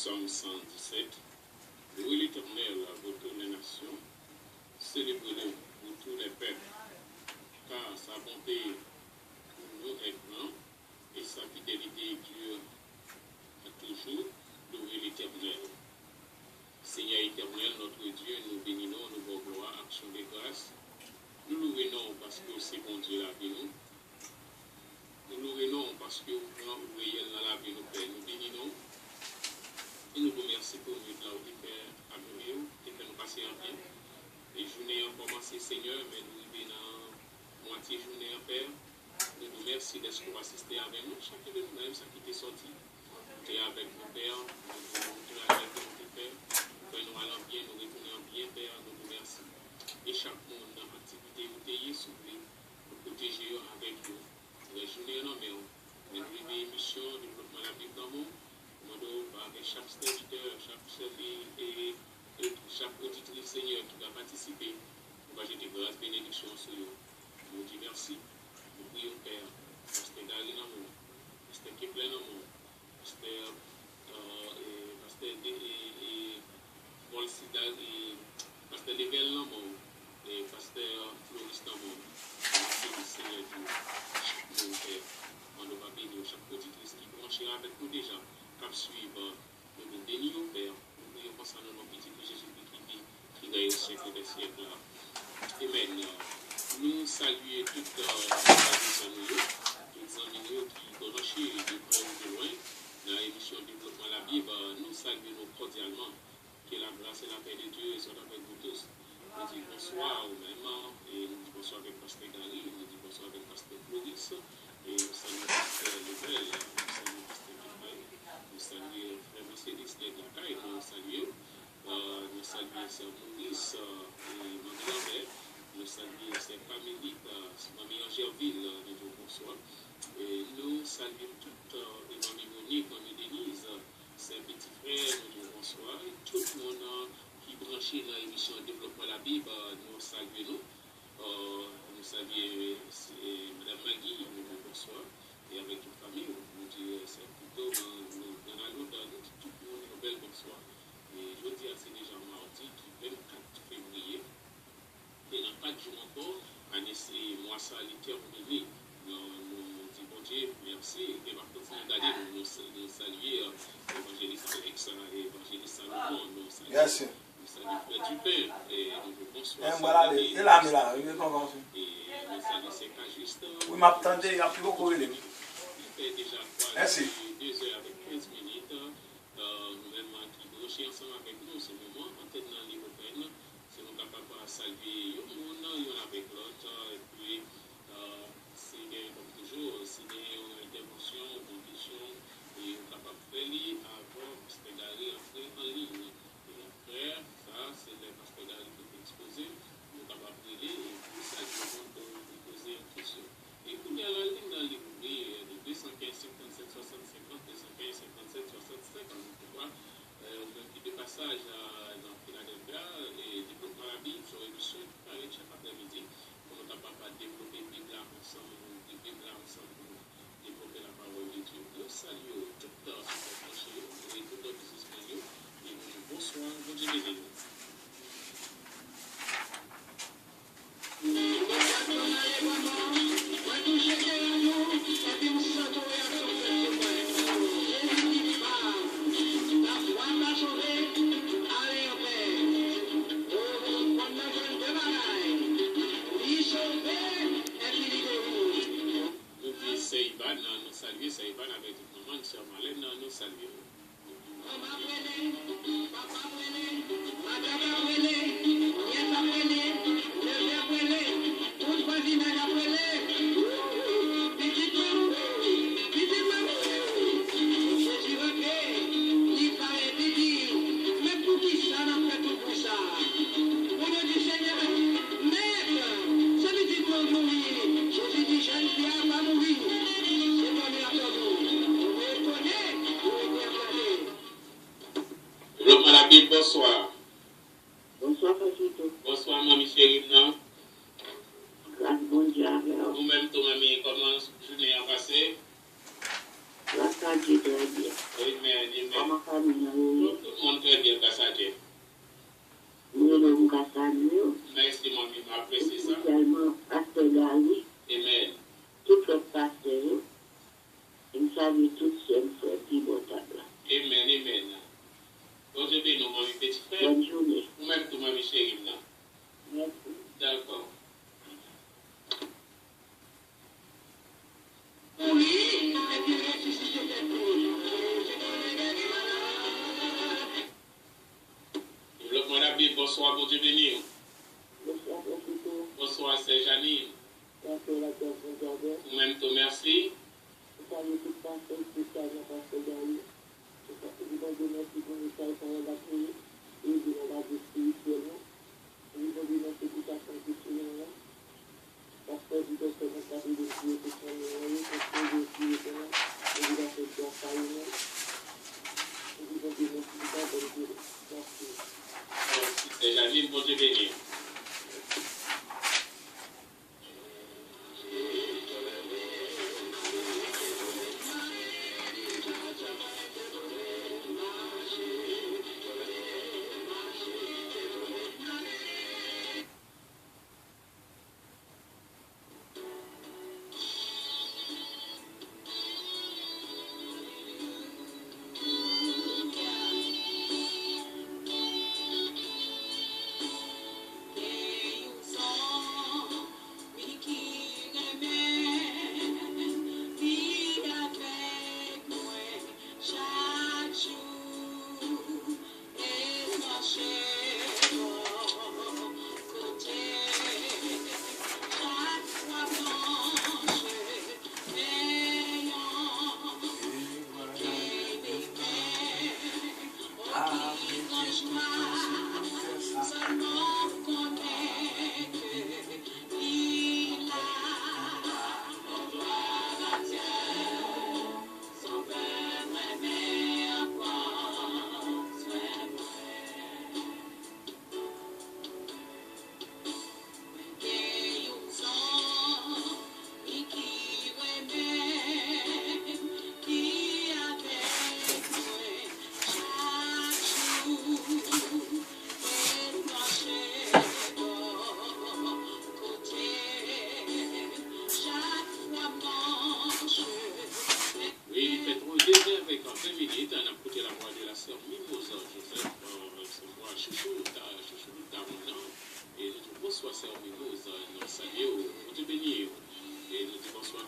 Psaume 117. Louez l'Éternel, vous toutes les nations, célébrez-le, vous tous les peuples, car sa bonté pour nous est grande et sa fidélité dure à toujours. Louez l'Éternel. Seigneur éternel, notre Dieu, nous bénissons, nous vous gloire, action de grâce. Nous louons parce que c'est bon Dieu la vie nous. Nous louons parce que vous plan réel dans la vie nous, Père. Nous bénissons. Et nous vous remercions pour nous, là où tu fais adorer, et fait nous passer en bien. Les journées ont commencé, Seigneur, mais nous venons dans moitié journée en Père. Nous vous remercions d'être assisté avec nous, chacun de nous-mêmes, ça qui est sorti. Tu es avec nous, Père, nous vous avec nous, Père. Quand nous allons bien, nous retournons bien, Père, nous vous remercions. Et chaque monde dans l'activité où tu es, soufflé, nous protéger avec nous. Les journées en main, nous vivons une mission, développement de la Bible dans le monde. Avec chaque serviteur, chaque auditrice, Seigneur, qui va participer, nous va jeter grâce, bénédiction sur eux. Nous disons merci. Nous prions, Père, Pasteur Gary dans le monde, Pasteur Kepler dans le monde, Pasteur Level dans le monde, et Pasteur Floris dans le monde. Merci, Seigneur Dieu. Chaque monde, Père, on nous va bénir, chaque auditrice qui branchera avec nous déjà. Cap suivre, nous nous bénissons, Père, nous prions concernant nos petits Jésus-Christ qui gagne au siècle des siècles. Amen. Nous saluons toutes les amis qui branchent de près ou de loin dans l'émission Développement de la Bible. Nous saluons cordialement. Que la grâce et la paix de Dieu soient avec vous tous. Nous disons bonsoir au même, et nous disons bonsoir avec Pasteur Gary, nous disons bonsoir avec Pasteur Floris. chère ville, nous vous bonsoir. Et nous saluons toute Mamie Monique, Mamie Denise, ses petits frères, nous vous bonsoir. Et tout le monde qui branché dans l'émission Développement la Bible, nous saluons. Nous saluons Mme Magui, nous vous bonsoir. Et avec toute famille, nous disons c'est plutôt dans la lune, nous disons tout le monde une belle bonsoir. Et je dis, c'est déjà mardi, 24 février. Et dans 4 jours encore, c'est moi ça a terminé. Nous disons bon Dieu, merci. Et par contre, nous saluer l'évangéliste Alex et l'évangéliste Salomon. Nous saluons Frère Dupin et nous vous bonsoir. Voilà, il est là, il est là. Et nous saluons ces cagistes. Oui, m'attendez, il y a plus beaucoup de fait déjà 2 heures avec 15 minutes. Nous-mêmes qui branchons ensemble avec nous en ce moment, en tête dans l'Européenne, si nous sommes capables de saluer le monde, il y en a avec l'autre, et puis, comme toujours, si il y a une intervention, une question, et nous sommes capables de faire avant Pasteur Gary entrer en ligne. Et après, ça, c'est le Pasteur Gary qui est exposé, nous sommes capables de faire et puis ça, je vais vous poser une question. Et puis, il y a la ligne dans les 215 57 65 215 57 65 de passage dans Philadelphia et développement la Bible sur l'émission qui paraît chaque après-midi pour nous capables de développer la Bible ensemble, pour développer la parole de Dieu. Nous saluons tout le temps et tout le businessmen et nous disons bonsoir, bon Dieu béni. Nous saluons, c'est Ivan avec maman, sœur Marlène, nous saluons. Bonsoir. Bonsoir, Pasito. Bonsoir, mamie chérie. Grâce bon Dieu. Vous-même, ton mamie, comment journée a passé? La santé très bien. Amen, amen. Comment famille tout le monde très bien, Kassadje. Nous nous cassons. Merci, mamie, m'apprécie ça. Spécialement, Pasteur Gali. Amen. Tout le pasteur. Et nous saluons tous ces frères qui vont à là. Amen, amen. Bonjour, nous, mamie, petit frère. Bonne journée. Vous-même, tout mamie chérie. Merci. D'accord. Développement la Bible, bonsoir, bon Dieu béni. Bonsoir, Pasito. Bonsoir, c'est Janine. Vous-même, tout merci. Nous saluons tout le pasteur, spécialement Pasteur Gali. Nous vous merci pour nous faire parole d'accueil. Et nous avons dit spirituellement. Nous vous remercions pour ta santé sur nous. Parce que vous êtes dans la vie de Dieu, que son nom parce que Dieu est spirituellement. Et vous avez fait bien par nous. Et vous avez merci pour ta bonne vie. Merci. C'est Janine, bon Dieu béni.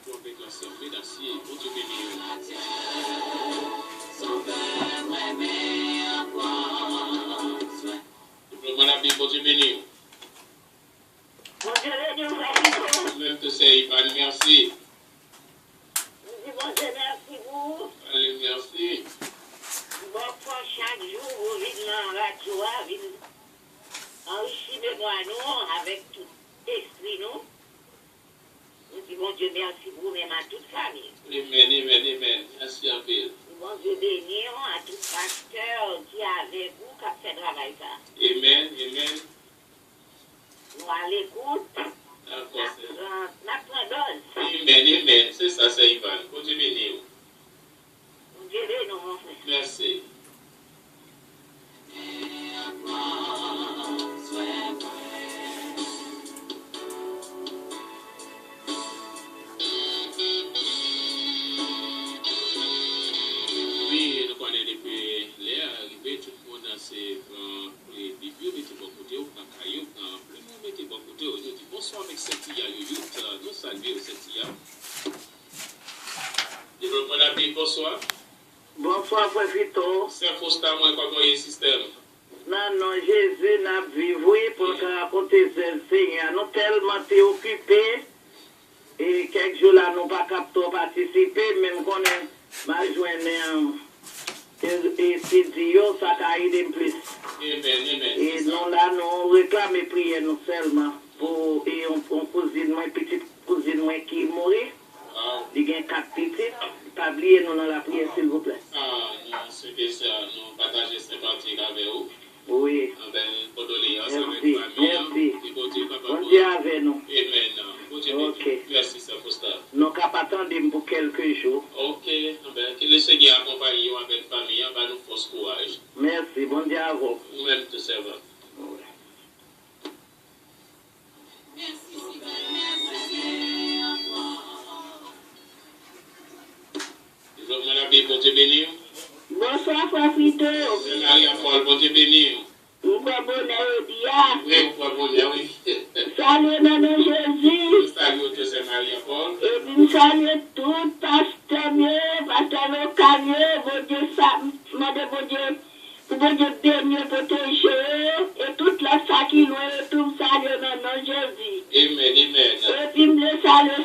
pour avec la sœur Médacier. Bon Dieu béni. Développement la Bible, bon Dieu béni. Bon Dieu béni, frère. Même te sais, Ivan, merci. Bon Dieu, merci vous. Allez, merci. Bon, pour chaque jour, vous venez dans la radio, enrichir mémoire nous avec tout esprit nous. Nous disons, bon Dieu, merci pour vous-même à toute famille. Amen, amen, amen. Merci à vous. Bon Dieu, béni à tout pasteur qui est avec vous, qui a fait travail ça. Amen, amen. Nous à l'écoute. D'accord, c'est Notre dose. Amen, amen. C'est ça, c'est Ivan. Bon Dieu béni. Bon Dieu, béni, mon frère. Merci. Oui, nous connaissons depuis l'air arrivé, tout le monde a ses les débuts, mettez bon côté, ou pas caillou, le monde mettez bon côté, nous dit bonsoir avec Setia Yoyout, nous saluons Setia. Développement la Bible, bonsoir. Bonsoir, frère Fito. C'est Fosta, moi, comment est le système? Non, Jésus n'a vécu pour te raconter ce Seigneur. Nous tellement été occupés et quelques jours là, nous pas capté participer, même qu'on est mal joindre et c'est Dieu, ça a aidé plus. Amen, amen. Et nous là, nous réclamons prière nous seulement pour et on cousine, moi, petite cousine moi qui est morte. Il y a 4 petites. Pas oublier nous dans la prière, s'il vous plaît. Ah, non, c'est que ça, nous partageons cette partie avec vous. Oui. Ben, condoléances avec Merci. famille. Merci. Bon Dieu, papa. Bon Dieu avec nous. Amen. Bon Dieu, Ok. merci, c'est Fosta. Nous ne pouvons pas attendre pour quelques jours. Ok, ben, que le Seigneur accompagne vous avec famille, va nous force courage. Merci. Bon Dieu à vous. Nous-mêmes te servons. Développement la Bible, bon Dieu béni. Bonsoir, frère Fito. C'est Marie-Paul, bon Dieu béni. Vous pouvez bonheur dia. Oui, vous pouvez bonheur, oui. Salut, Maman Jésus. Nous saluons tous ces Marie-Paul. Et puis, salut tout, pasteur mieux, pasteur local mieux, bon Dieu, ça, bon Dieu, pour bon Dieu bénir, protéger, et toute la ça qui loin, tout salut, Maman Jésus. Amen, amen. Et puis, me salut,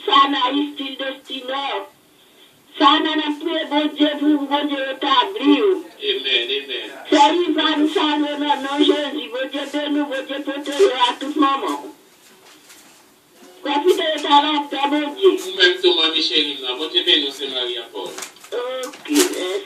Sana, style destineur. Sana n'a plus bon Dieu pour bon Dieu établir. Amen, amen. C'est Ivan, salut, Maman Jésus, bon Dieu bénir, bon Dieu protéger à tout moment. Profitez de la paix, bon Dieu. Nous-mêmes, Thomas Michel, bon Dieu béni, c'est Marie-Paul. Ok, merci.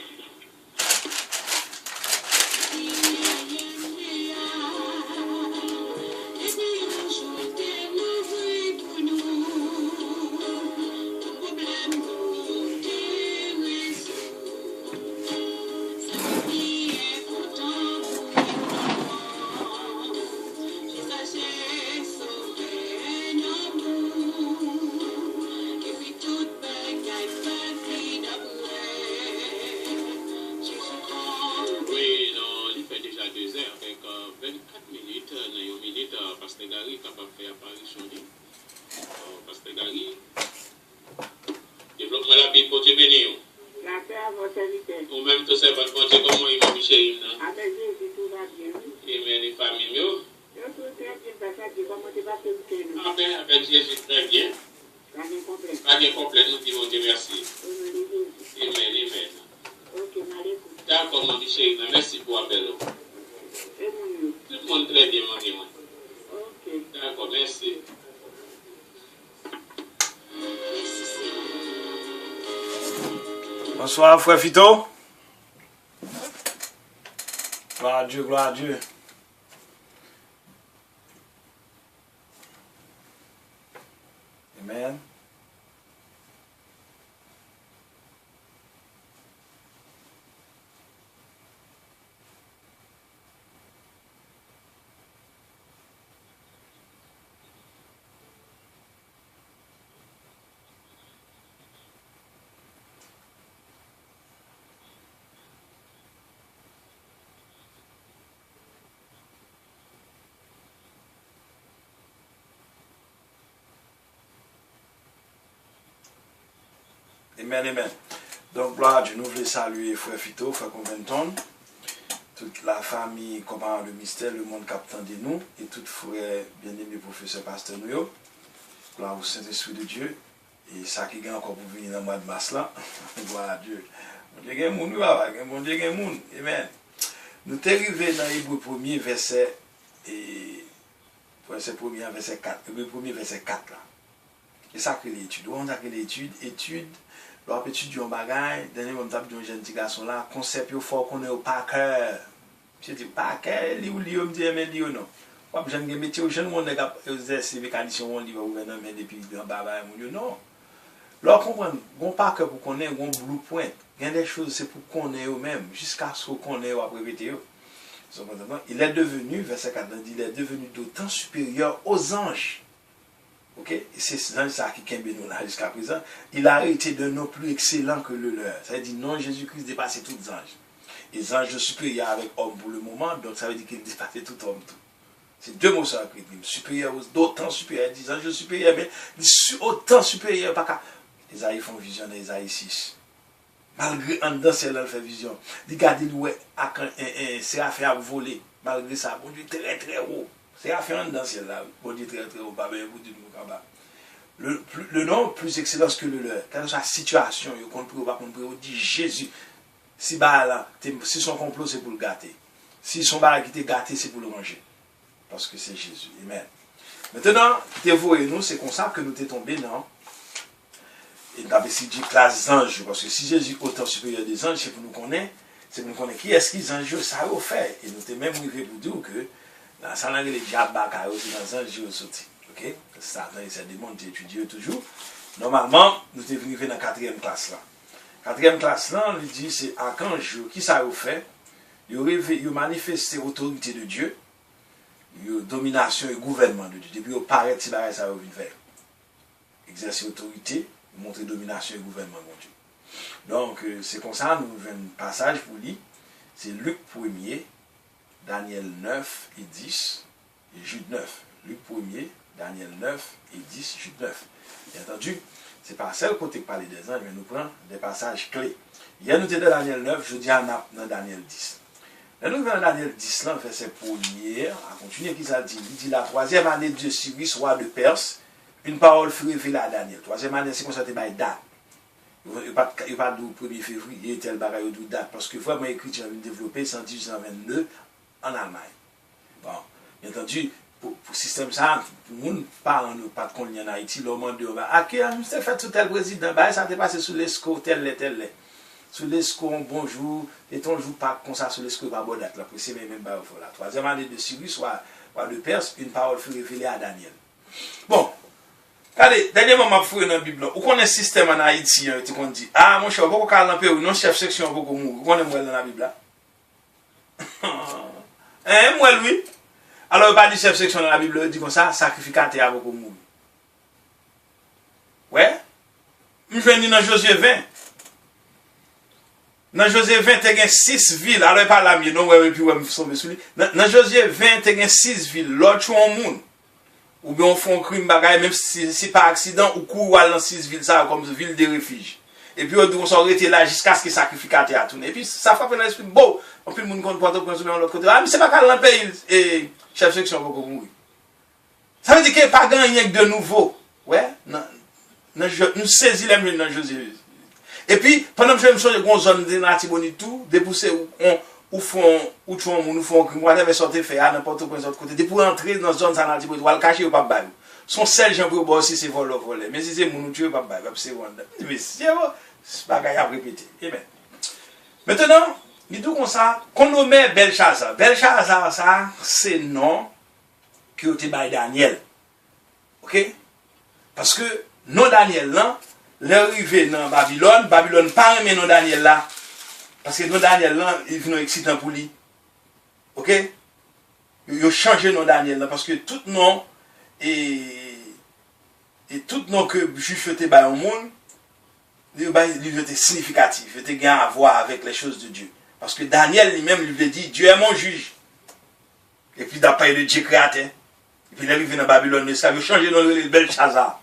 Oui, non, il fait déjà 2 heures avec 24 minutes, dans une minute, Pasteur Gary capable de faire apparition. Pasteur Gary, développement la Bible, bon Dieu béni. La paix à votre serviteur. Ou même tout ça, votre bon Dieu, comment il m'a Michel, non? Avec Jésus, tout va bien. Amen, les familles, mieux. Je suis très bien, parce que comment tu vas te faire. Ah ben, avec Jésus, très bien. La vie complète. Pas bien complet, nous disons Dieu merci. Au nom de Jésus. Amen, amen. Ok, m'allez-vous. D'accord, mon Michel, merci pour l'appel. Et mon Dieu. Tout le monde très bien, mon Dieu. Ok. D'accord, merci. Bonsoir, frère Fito. Gloire à Dieu, gloire à Dieu. Amen. Amen, amen. Donc, gloire à Dieu, nous voulons saluer Frère Fito, Frère Conventon, toute la famille, comment le mystère, le monde captant de nous, et tout frère bien-aimé professeur pasteur nous. Gloire au Saint-Esprit de Dieu. Et ça qui est encore pour venir dans le mois de mars là. Gloire à Dieu. Mon Dieu, mon Dieu, amen. Nous sommes arrivés dans l'Hébreu 1er verset, et verset 1er, verset 4. Hébreu 1er verset 4 là. Et ça que l'étude. On a que l'étude, l'on peut étudier un bagage, dernier moment tape d'un jeune petit garçon là, concept il faut qu'on ait au par cœur. Je dis par cœur, li ou me dit mais li ou non. Pas besoin de métier au jeune monde exercer mécanicien on livre gouvernement depuis dans baba mon non. L'on comprend, bon par cœur pour qu'on ait un blueprint. Il y a des choses c'est pour qu'on ait eux-mêmes jusqu'à ce qu'on ait après répéter. Il est devenu verset 4 dit il est devenu d'autant supérieur aux anges. Ok, c'est ça qui kembe nous là jusqu'à présent. Il a été de nos plus excellents que le leur. Ça veut dire non, Jésus-Christ dépassait tous les anges. Les anges supérieurs avec homme pour le moment, donc ça veut dire qu'il dépassait tout homme. Tout. C'est deux mots ça a pris. Supérieur, d'autant supérieur, des anges supérieurs, mais autant supérieur, pas qu'à. Les aïeux font vision dans Isaïe 6. Malgré en dedans, c'est là fait vision. Regardez nous un séraphim a volé. Malgré ça, bon Dieu très très haut. C'est à faire dans celle-là, bon Dieu très très haut, le nom plus excellent que le leur. Quelle que soit la situation, on dit Jésus. Si son complot, c'est pour le gâter. Si son bar qui était gâté, c'est pour le manger. Parce que c'est Jésus. Amen. Maintenant, vous et nous, c'est comme ça que nous sommes tombés dans. Et dans dit classe d'anges. Parce que si Jésus est autant supérieur des anges, c'est pour nous connaître. C'est pour nous connaître qui est-ce qu'ils anges, ça a fait. Et nous sommes même arrivés pour dire que. Ça n'a les diables aussi dans un jour sorti. Ok? Ça, c'est des mondes qui étudient toujours. Normalement, nous sommes venus dans la 4e classe là. 4e classe là, on lui dit c'est à quand jour, qui ça a fait? Il a manifesté l'autorité de Dieu, la domination et le gouvernement de Dieu. Depuis qu'il paraît, ça a faire. Exercer l'autorité, montrer domination et gouvernement de Dieu. Donc, c'est comme ça, nous avons un passage pour lire. C'est Luc 1er. Daniel 9 et 10 et Jude 9. Luc 1er, Daniel 9 et 10, Jude 9. Bien entendu, ce n'est pas seul côté de parler des anges, mais nous prenons des passages clés. Hier, nous étions dans Daniel 9, je dis dans Daniel 10. Là, nous venons dans Daniel 10, là, verset 1er, à continuer, qui ça dit? Il dit la 3e année de Cyrus, roi de Perse, une parole fut révélée à Daniel. 3e année, c'est constaté par date. Il n'y a pas de 1er février, tel bagaille de date, parce que vraiment écrit, j'ai développé 122 en Allemagne. Bon, bien entendu, pour le système ça, pour le monde pas de connu en Haïti, le monde de qui a fait tout tel président, ça t'est passé sous l'esco, tel. Sous l'esco, bonjour, et ton jour pas comme ça sous l'esco, pas bon date, là, c'est même pas la 3e année de Cyrus, roi de Perse, une parole fut révélée à Daniel. Bon, allez, dernièrement, je fouille dans la Bible, où qu'on a un système en Haïti, on dit, ah, mon cher, pourquoi qu'on a un peu, non, chef section, pourquoi qu'on est dans la Bible là? Moi, lui. Alors, il n'y a pas de chef section dans la Bible, il dit comme ça, sacrificateur avec mourir. Ouais. Je vais dire dans Josué 20. Dans Josué 20, il y a 6 villes. Alors, il n'y a pas la mienne, non, et puis, je vais tomber sur lui. Dans Josué 20, il y a 6 villes. L'autre, tu as un monde. Ou bien, on fait un crime bagaille, même si par accident, ou court dans 6 villes, ça, comme ville de refuge. Et puis, on s'en arrêter là jusqu'à ce que le sacrificateur a tourné. Et puis, ça frappe dans l'esprit. Bon, on peut le monde compte pour de l'autre côté. Ah, mais c'est pas qu'à l'un pays, et chef section va mourir. Ça veut dire qu'il n'y a pas gagné de nouveau. Ouais, nous saisissons les mille dans Josué. Et puis, pendant que je me suis dit, on zone de Natiboni tout, dépoussé ou font, ou tu nous font, on avait sorti faire à n'importe quoi de l'autre côté. Depuis entrer dans la zone de Natiboni, on va le cacher ou pas bailler. Son seul gens pour boire aussi, c'est voler. Mais si c'est mon tuer, pas bailler, c'est Wanda. Mais c'est pas grave à répéter. Amen. Maintenant, il dit comme ça, qu'on nommait Belshazzar. Belshazzar, ça, c'est le nom qui a été par Daniel. Ok? Parce que, non Daniel, là, l'arrivée dans Babylone, Babylone pas aimé non Daniel là. Parce que non Daniel là, il vient excitant pour lui. Ok? Il a changé non Daniel là, parce que tout nom et tout nom que juif était par au monde, il était significatif, il était gain à voir avec les choses de Dieu. Parce que Daniel lui-même lui avait dit, Dieu est mon juge. Et puis d'après le Dieu créateur. Et puis il est arrivé dans Babylone, il a changé dans le Belshazzar.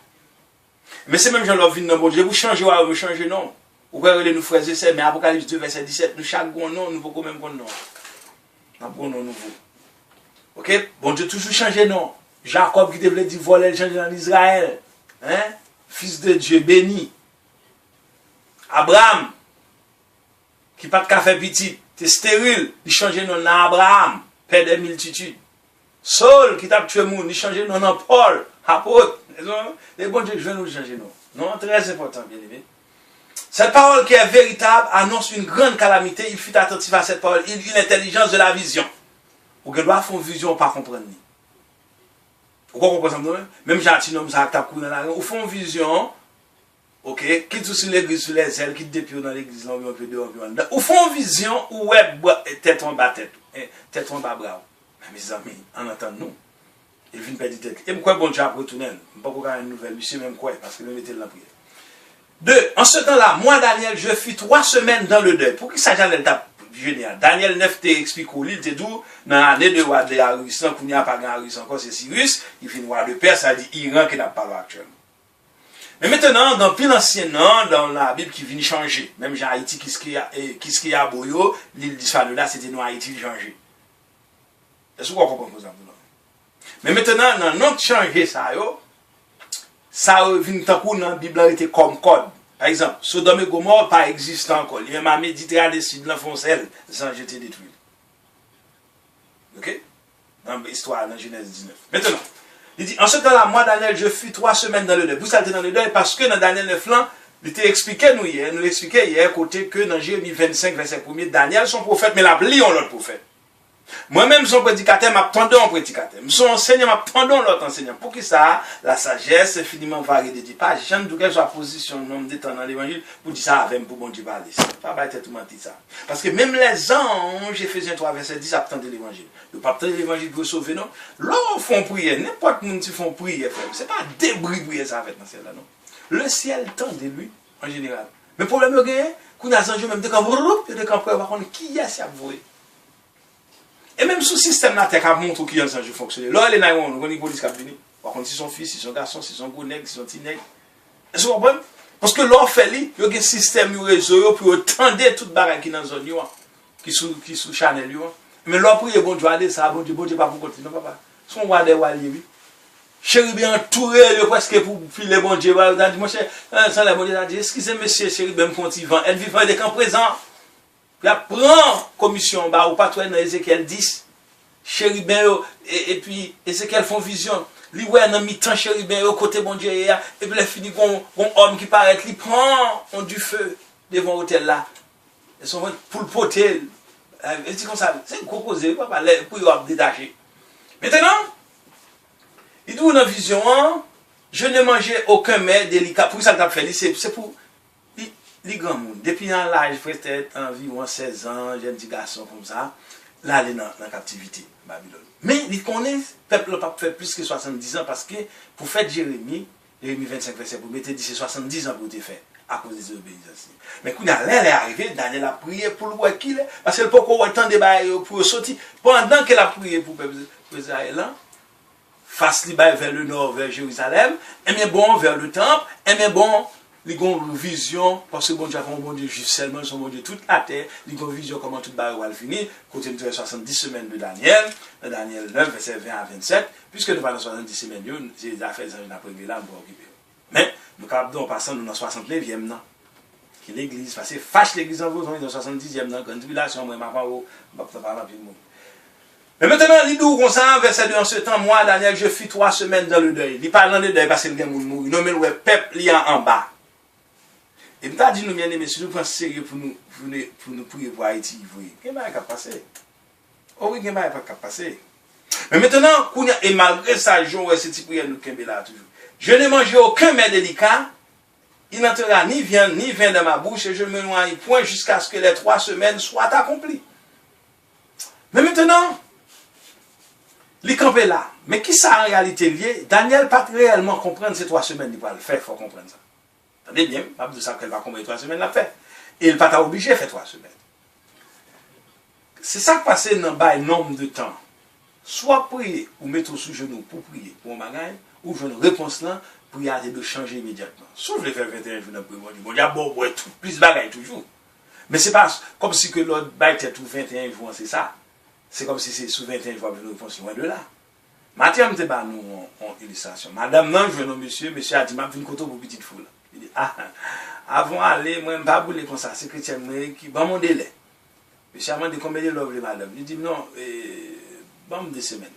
Mais c'est même Jean-Lov vient dans bon Dieu, vous changez ou vous changez non. Ou pouvez nous frères et sœurs, mais Apocalypse 2, verset 17, nous chaque bon nom, nous pouvons même bon nom. Un bon nom nouveau. Ok? Bon Dieu, toujours changer non. Jacob qui devait dire voler, le changer en Israël. Hein? Fils de Dieu béni. Abraham, qui pas de café petit, t'es stérile, il changeait non à Abraham, père des multitudes. Saul, qui t'a tué moun, il changeait non en Paul, apôtre. Les bons Dieu, je vais nous changer non. Non, très important, bien aimé. Cette parole qui est véritable annonce une grande calamité. Il fut attentif à cette parole. Il eut l'intelligence de la vision. Ou que doit faire une vision, pas comprendre. Vous comprenez ça? Même Jean-Tinom, ça a couru dans la rue. Ou font une vision, ok, qui tout sur l'église, sur les ailes, qui depuis dans l'église, l'environ, puis dehors, ou font une vision, ou ouais, tête en bas tête, tête en bas bras. Mes amis, en entendant nous, il vient perdre tête. Et pourquoi bon Dieu a retourné? Je ne peux pas une nouvelle, monsieur même quoi, parce que nous mettons la prière. 2. En ce temps-là, moi, Daniel, je fus 3 semaines dans le deuil. Pour qui ça, j'en ai génial. Daniel 9 t'explique où l'île t'est d'où, dans l'année de roi de Arus, qu'on n'y a pas Arus encore, c'est Cyrus, il fait roi de Perse, ça dit Iran qui n'a pas actuellement. Mais maintenant, dans plus l'ancien nom, dans la Bible qui vient changer, même Jean Haïti, qui ce a Boyo, l'île d'Israël de là, c'était nous Haïti changé. Est-ce que vous comprenez ça? Mais maintenant, dans notre changer ça vient tant que dans la Bible était comme code. Par exemple, Sodome et Gomorrhe pas existant encore. Il y a ma Méditerranée sud la foncelle sans jeter détruit. OK? Dans l'histoire, dans Genèse 19. Maintenant, il dit, en ce temps-là, moi, Daniel, je fus 3 semaines dans le deuil. Vous saltez dans le deuil parce que dans Daniel 9, il t'expliquait nous l'expliquait hier, côté que dans Jérémie 25, verset 1er, Daniel, son prophète, mais la lion l'autre prophète. Moi-même, son prédicateur, m'attendons un prédicateur. Son enseignant, m'attendons l'autre enseignant. Pour qui ça? La sagesse, infiniment variée de pas. J'aime tout quelle soit position, nombre de temps dans l'évangile, pour dire ça avec pour bon Dieu parler. Pas bâtir tout mentir ça. Parce que même les anges, Éphésiens 3, verset 10, attendent l'évangile. Ils ne pas attendre l'évangile pour sauver, non? Là, on fait prière. N'importe qui qui font prière, c'est pas débris prière ça fait dans celle-là, non? Le ciel tend de lui, en général. Mais le problème, c'est qu'on a des anges, même des camps, des camps, qui est-ce à vous? Et même sous système là, tu as montré qui est en jeu fonctionner. Là, les naïons, nous connaissons les polices qui sont venus. Par contre, si son fils, si son garçon, si son gros nègre, si son petit nègre. Est-ce que vous comprenez? Parce que là, il y a un système, un réseau, pour attendre toute barre qui est dans la zone, qui est sous Chanel. Mais là, pour bon Dieu, aller ça, bon Dieu, pas pour continuer, non, papa. Son roi des rois, oui. Chéri bien entouré, presque pour filer bon Dieu. Il a dit, mon cher, sans la bonne Dieu, il a dit, excusez monsieur, chéri, bien, vivant. Elle vivant des camps présents. Il prend commission, ou pas toi dans Ézéchiel 10, chérubin, et puis Ézéchiel font vision. Lui, ouais, dans mi-temps, chérubin, au côté bon Dieu, et puis il finit, un homme qui paraît, il prend du feu devant l'hôtel là. Ils sont pour le poter. C'est comme ça, c'est composé, pour y avoir détaché. Maintenant, il dit dans la vision, je ne mangeais aucun mets délicat. Pour ça que tu as fait, c'est pour. Les grands monde, depuis l'âge peut-être environ 16 ans, j'ai un petit garçon comme ça, là, il est dans la captivité, Babylone. Mais il connaît, le peuple n'a pas fait plus que 70 ans parce que pour faire Jérémie 25 verset, pour mettre 70 ans pour te faire, à cause des obéissances. Mais quand elle est arrivée, Daniel a prié pour le roi qu'il est, parce qu'elle peut pas avoir le temps de pour sortir. Pendant qu'elle a prié pour le peuple Israël, face vers le nord, vers Jérusalem, et bien bon, vers le temple, et bien bon, ils ont une vision, parce que bon Dieu a fait un bon Dieu juste seulement, son bon Dieu toute la terre, ils ont une vision comment tout le va finir, côté de 70 semaines de Daniel, Daniel 9, verset 20 à 27, puisque nous parlons de 70 semaines, c'est des affaires de l'après-midi là, pour occuper. Mais, nous sommes passant dans 69e, non? Qui l'église, parce que fâche l'église en vous, on est dans 70e, non? Quand tribulation, moi, je ne vais pas parler avec vous. Mais maintenant, il dit comme ça, verset 2, en ce temps, moi, Daniel, je fus 3 semaines dans le deuil. Il parle dans le deuil parce qu'il y a un mourir. Non, mais le peuple, il y a en bas. Et nous avons dit, nous, bien aimés, si nous prenons sérieux pour nous prier pour Haïti, il n'y a pas de passer. Oh oui, il n'y a pas de passer. Mais maintenant, et malgré ça, je vais cette prière, nous là toujours. Je n'ai mangé aucun mets délicat, il n'entrera ni vin dans ma bouche, et je ne me noie point jusqu'à ce que les 3 semaines soient accomplies. Mais maintenant, les camper là. Mais qui ça en réalité lié? Daniel pas réellement comprendre ces 3 semaines, il va le faire, il faut comprendre ça. Attendez bien, pas de ça qu'elle va comprendre 3 semaines, la fait. Et il va pas obligé de faire 3 semaines. C'est ça qui passe dans un nombre de temps. Soit prier ou mettre sous genou pour prier pour un bagage, ou je une réponse là prière de changer immédiatement. Sauf les faire 21 jours dans le bon Dieu. Bon Dieu, bon, ouais, tout, plus bagaille toujours. Mais c'est pas comme si que l'autre bail était tout 21 jours, c'est ça. C'est comme si c'est sous 21 jours, nous pensons loin de là. Mathieu, je pas nous en illustration. Madame, non, je veux non, monsieur a dit, m'a vu une photo pour petite foule. Il dit, ah, avant d'aller, moi, je ne pas bouler comme ça, c'est chrétien, qui va mon délai. Monsieur a demandé combien de l'ouvre, madame. Il dit, non, bon, 2 semaines.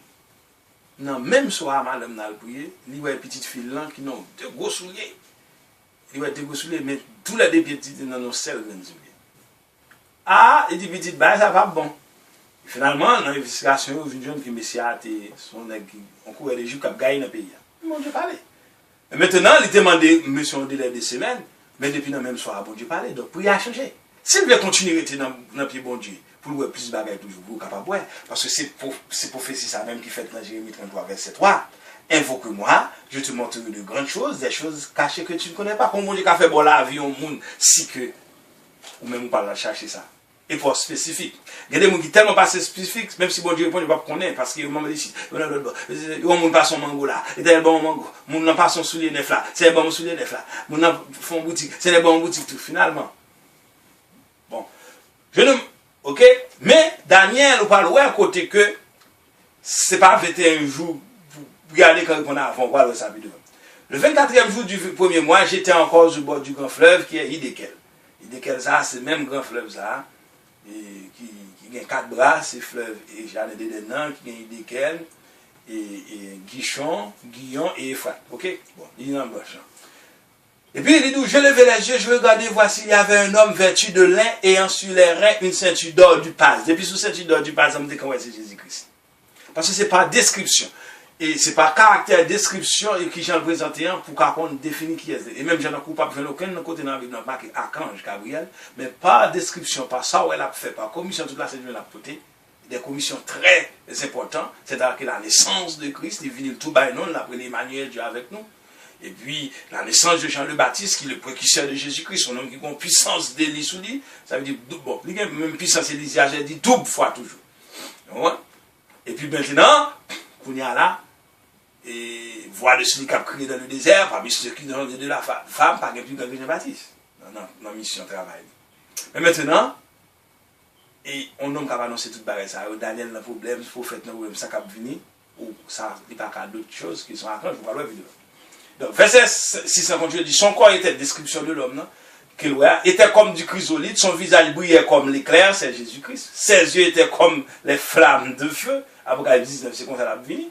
Non, même soir, madame n'a prié, il y a une petite fille là qui ont de gros souliers. Il y a de gros souliers, mais tous les deux petites dans nos selles, même souliers. Ah, il dit, petite balle, ça va bon. Finalement, dans l'investigation, une jeune qui Messie a été, on courait des jours qui a gagné dans le pays. Bon Dieu parlait. Et maintenant, il demandé, monsieur, un délai de semaines, mais depuis le même soir, bon Dieu parlait. Donc, pour y a changé. S'il veut continuer à être dans le pied bon Dieu, pour louer plus de bagages toujours, pour capable de parce que c'est prophétie ça même qui fait dans Jérémie 33, verset 3. Invoque-moi, je te montrerai de grandes choses, des choses cachées que tu ne connais pas. Comme mon Dieu qui a fait bon la vie au monde, si que, ou même on parle de chercher ça. Et pour spécifique. Il y a des gens qui tellement pas spécifiques, même si bon Dieu répond, il ne va pas connaître, parce qu'il y a un moment ici, il y a un pas son mango là, il y a un bon mango, il n'a pas son soulier neuf là, c'est un bon soulier neuf là, il n'a pas son boutique, c'est un bon boutique tout, finalement. Bon. Je ne. Ok? Mais Daniel, on parle à côté que c'est pas 21 jours pour regarder quand on a avant, voir le sabbat. Le 24e jour du premier mois, j'étais encore sur le bord du grand fleuve qui est Hiddekel. Hiddekel, ça, c'est le même grand fleuve, ça, qui a 4 bras, c'est fleuve, et j'en ai des noms qui a Hiddekel, et Guichon, Guillon et Euphrate. Ok? Bon, il est en bas. Et puis il dit, je levai les yeux, je regardais, voici, il y avait un homme vêtu de lin, ayant sur les reins une ceinture d'or du Paz. Depuis sous ceinture d'or du Paz, on me dit comment c'est Jésus-Christ. Parce que ce n'est pas description. Et ce n'est pas caractère description et qui j'en présente pour qu'on définisse qui est. Et même j'en ai coupable, je n'ai aucun côté dans la Bible, marqué Archange Gabriel, mais pas description, pas ça où elle a fait, pas commission, toute la semaine elle a côté. Des commissions très importantes, c'est-à-dire que la naissance de Christ, il vient tout bas, non, l'après l'Emmanuel, Dieu avec nous. Et puis, la naissance de Jean le Baptiste, qui est le précurseur de Jésus-Christ, son homme qui a une puissance d'Élie sous lui, ça veut dire, bon, il y a même puissance d'Élie, j'ai dit double fois toujours. Ouais. Et puis maintenant, on y a là, et voir de celui qui a crié dans le désert, parmi ceux qui ont de la femme, pas plus que Jean Baptiste. Non, mission travail. Mais maintenant, et on homme qui a annoncé toute barrière ça, Daniel n'a problème, il faut faire un problème, ça qui a venu, ou ça, il n'y a pas d'autres choses qui sont à craindre, je vous parle de vidéo. Donc, verset 658 dit, son corps était description de l'homme, qu'il était comme du chrysolite, son visage brillait comme l'éclair, c'est Jésus-Christ. Ses yeux étaient comme les flammes de feu. Apocalypse 19, c'est comme ça la vie.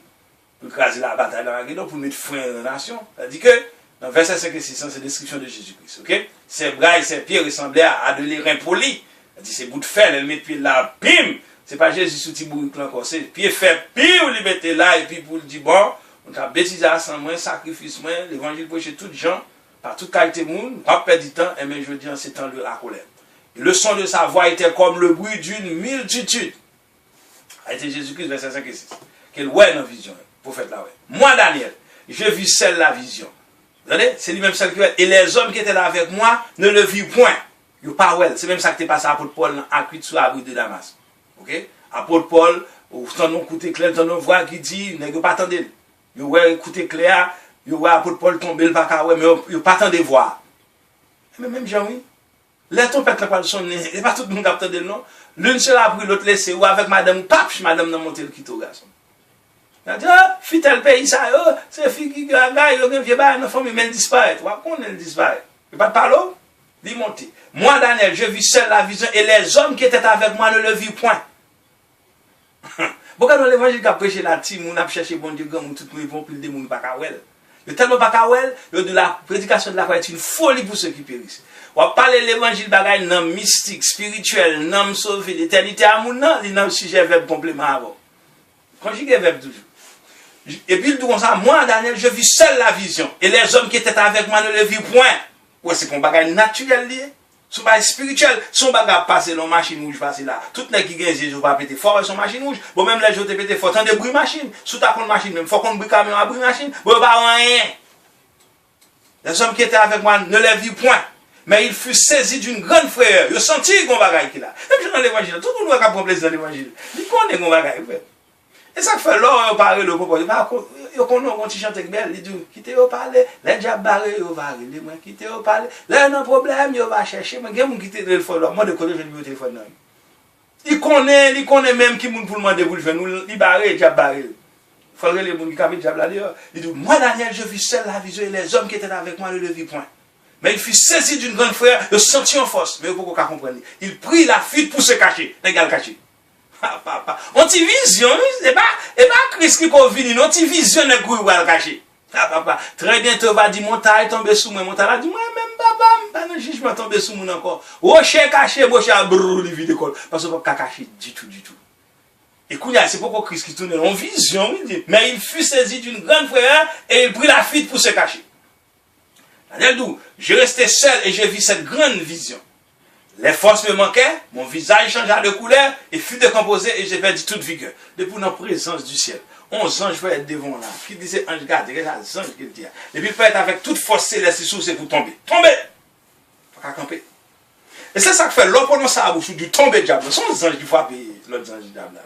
Pour craser la bataille dans la guerre, pour mettre fin à la nation. C'est-à-dire que, dans verset 5 et 6, c'est la description de Jésus-Christ. Ok? Ses bras et ses pieds ressemblaient à de l'airain poli. C'est-à-dire ses bouts de fer, elle met pied là, bim! C'est pas Jésus sous Tibouric encore, c'est pied fait, puis vous le mettez là, et puis pour le dire, bon, on a bêtisé à sang, sacrifice, l'évangile pour chez toutes gens, par toute qualité de monde, pas perdre du temps, et bien je dis en ces temps de la colère. Et le son de sa voix était comme le bruit d'une multitude. A été Jésus-Christ, verset 5 et 6. Quel ouais dans la vision, prophète là, ouais. Moi, Daniel, je vis seul la vision. Vous voyez, c'est lui-même seul qui est. Et les hommes qui étaient là avec moi ne le virent point. Ils n'ont pas well. C'est même ça qui est passé à l'apôtre Paul à cuite sur la rue de Damas. Ok? Apôtre Paul, au temps de écouter clair, dans nos voix qui dit, ne pas attendre. Vous voyez, écoutez clair, vous voyez apôtre Paul tomber le bac, mais vous pas attendre voir. Mais même Jean, oui. Les trompettes ne pas le son, et pas tout le monde attendait le nom. L'une seule a pris, l'autre laissé, ou avec madame Pape, madame n'a monté le kit au garçon. Elle a dit, ah, fit tel pays, ça, c'est fille qui a eu un vieux bail, une femme, mais elle disparaît. Qu'on elle disparaît. Il n'y a pas de parler, il monte. Moi, Daniel, je vis seul la vision, et les hommes qui étaient avec moi ne le virent point. Pourquoi dans l'évangile qui a prêché la team, on a cherché bon Dieu, tout le monde, puis le démon, pas qu'à well. Il y a tellement pas qu'à well, de la prédication de la foi est une folie pour ceux qui périssent. On va parler de l'évangile bagaille, non mystique, spirituel, non sauvé, l'éternité à mon nom, il y a un sujet verbe complément avant. Conjugué verbe toujours. Et puis il dit comme ça, moi Daniel, je vis seul la vision. Et les hommes qui étaient avec moi ne le virent point. Ouais, c'est pour un bagage naturel lié. Son bagage spirituel, son bagage passé dans la machine rouge passé là. Tout le monde qui gagne, je vais péter fort son machine rouge. Bon, même les jours, tu péter fort, tant de bruit machine. Sous ta compte machine, même, faut qu'on bruit camion à bruit machine. Bon, pas rien. Les hommes qui étaient avec moi ne les virent point. Mais il fut saisi d'une grande frayeur. Il sentit qu'on bagaille qu'il a. Même dans l'évangile, tout le monde a prendre plaisir dans l'évangile. Il connaît qu'on bagaille. Et ça fait là, on parle le propos. Yo connaît on ti chante belle, il dit quitter yo parler, les diable barré yo va rele moi quitter yo parler. Là non problème, yo va chercher, moi gen moun quitter le téléphone, moi de côté je lui au téléphone non. Il connaît même qui moun pour demander pour le faire nous, il barré, diable barré. Faut les moun qui capi diable là dehors. Il dit moi Daniel, je vis seul la vision et les hommes qui étaient avec moi ne le vivent point. Mais il fut saisi d'une grande frère, il sentit en force, mais il ne peut pas comprendre. Il prit la fuite pour se cacher, les gars cachés. On t'y vision, et pas Christ qui peut venir, on t'y vision le goût ou le cacher. Papa, très bientôt va dire montagne tomber sous moi, montagne dit moi même papa, pas dans jugement tomber sous moi encore. Rocher caché, rocher brrr li vide école parce que pas caché du tout. Et Kounia, c'est pourquoi Christ qui tourne en vision, mais il fut saisi d'une grande frère et il prit la fuite pour se cacher. Daniel dit, je restais seul et je vis cette grande vision. Les forces me manquaient, mon visage changea de couleur et fut décomposé et j'ai perdu toute vigueur. Depuis la présence du ciel, 11 anges vont être devant là. Qui disait ange, regardez, regarde les anges qu'il dit. Et puis il peut être avec toute force céleste sous c'est pour tomber. Tomber! Pas qu'à camper. Et c'est ça que fait l'homme pendant ça à bouche du tomber diable. Ce sont les anges qui frappent l'autre ange diable là.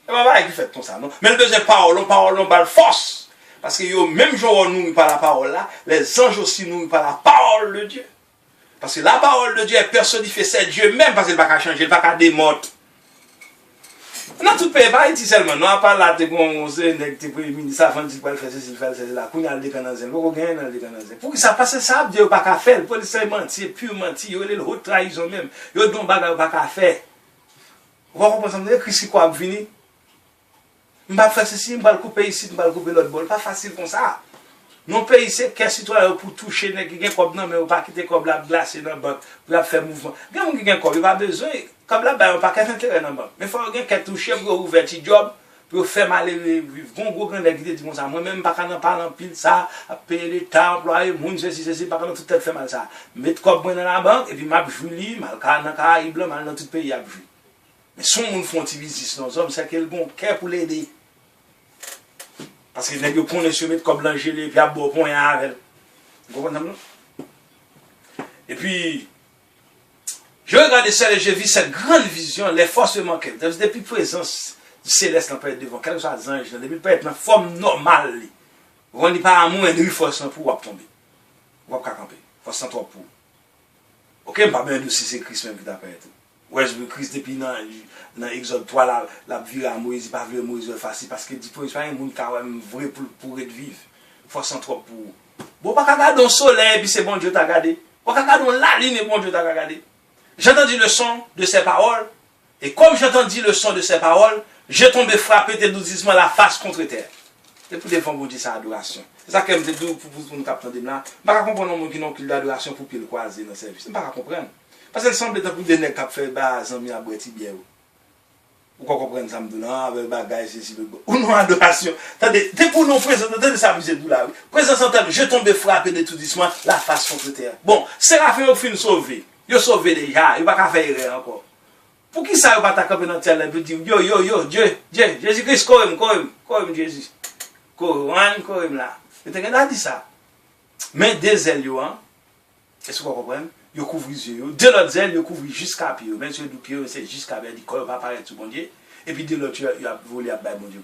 Et pas qui fait comme ça, non? Mais le deuxième parole, on parle force. Parce que même jour nous par la parole là, les anges aussi nous par la parole de Dieu. Parce que la parole de Dieu est personnifiée, c'est Dieu même parce qu'il ne va pas changer, il ne va pas démorte. Dans tout pays, pas ici seulement, non, à part là, tu es premier ministre, ça fait faire ceci, il fait ceci, là, qu'on a le décanazé, pourquoi on a le décanazé? Pour que ça passe ça, Dieu n'a pas qu'à faire, le policier menti, pur menti, il y a les hautes trahisons même, il y a des bagages pas qu'à faire. Vous comprenez, Christ qui quoi venir? Je ne vais pas faire ceci, je ne vais pas couper ici, je ne vais pas couper l'autre bol, pas facile comme ça. Non pays c'est qu'un citoyen pour toucher quelqu'un comme non mais on pas quitter comme la glace dans banque pour faire mouvement. Quelqu'un qui gagne comme il pas besoin comme là on pas qu'un intérêt dans banque. Mais faut quelqu'un qui toucher pour ouvrir petit job pour faire mal vivre. Bon gros grand qui dit comme ça moi même pas quand parler en pile ça à payer l'état employé monde ceci pas quand tout tête fait mal ça. Mettre comme dans la banque et puis m'a juli mal dans Caraïbes mal dans tout pays a vu. Mais son monde font petit business nos hommes c'est quel bon cœur pour l'aider. Parce que les gens connaissent mettre comme l'angélé, puis à beau point avec. Vous comprenez? Et puis, je regardais ça et je vis cette grande vision, les forces me manquaient. Depuis la présence du céleste, on peut être devant, quel que soit les anges, depuis peut être dans forme normale. On n'est pas à moins de force pour tomber. Vous pouvez camper. Force sans toi pour. Ok, je ne sais pas bien de si c'est Christ même qui t'a fait. Ouais, je veux Christ depuis dans Exode 3, la vie à Moïse, pas vu Moïse facile, parce que il faut pas un monde qui est vrai pour être vivre. Force sans trop pour. Bon, pas qu'à regarder le soleil, puis c'est bon Dieu t'a regardé. Pas qu'à regarder la ligne, et bon Dieu t'a regardé. J'ai entendu le son de ses paroles, et comme j'ai entendu le son de ses paroles, j'ai tombé frappé de doucement la face contre terre. Et pour défendre vous dire ça, adoration. C'est ça que je me dis pour nous capter là. Je ne peux pas comprendre un monde qui n'a aucune adoration pour qu'il croise dans le service. Je ne peux pas comprendre. Parce qu'elle semble être pour des nègres qui ont fait des amis à boire bière. Vous comprenez ça? Non, avec bagage, c'est ou non, adoration. Attendez, dès pour nous présenter ça, vous êtes là. Présence en termes, je tombe frappé de tout doucement la face contre terre. Bon, Séraphin au fin sauvé. Il a sauvé déjà, il va pas faire erreur encore. Pour qui ça, il va t'accompagner dans terre et dire yo, Dieu, Jésus-Christ, comme Jésus. Comme là. Et tu as dit ça. Mais des ailes, est-ce que vous comprenez? Ils couvrent les yeux. De l'autre ailes, ils couvrent jusqu'à pied. Même si le pied, c'est jusqu'à pied. Il ne va pas apparaître tout bon Dieu. Et puis de l'autre, il a volé à bon Dieu.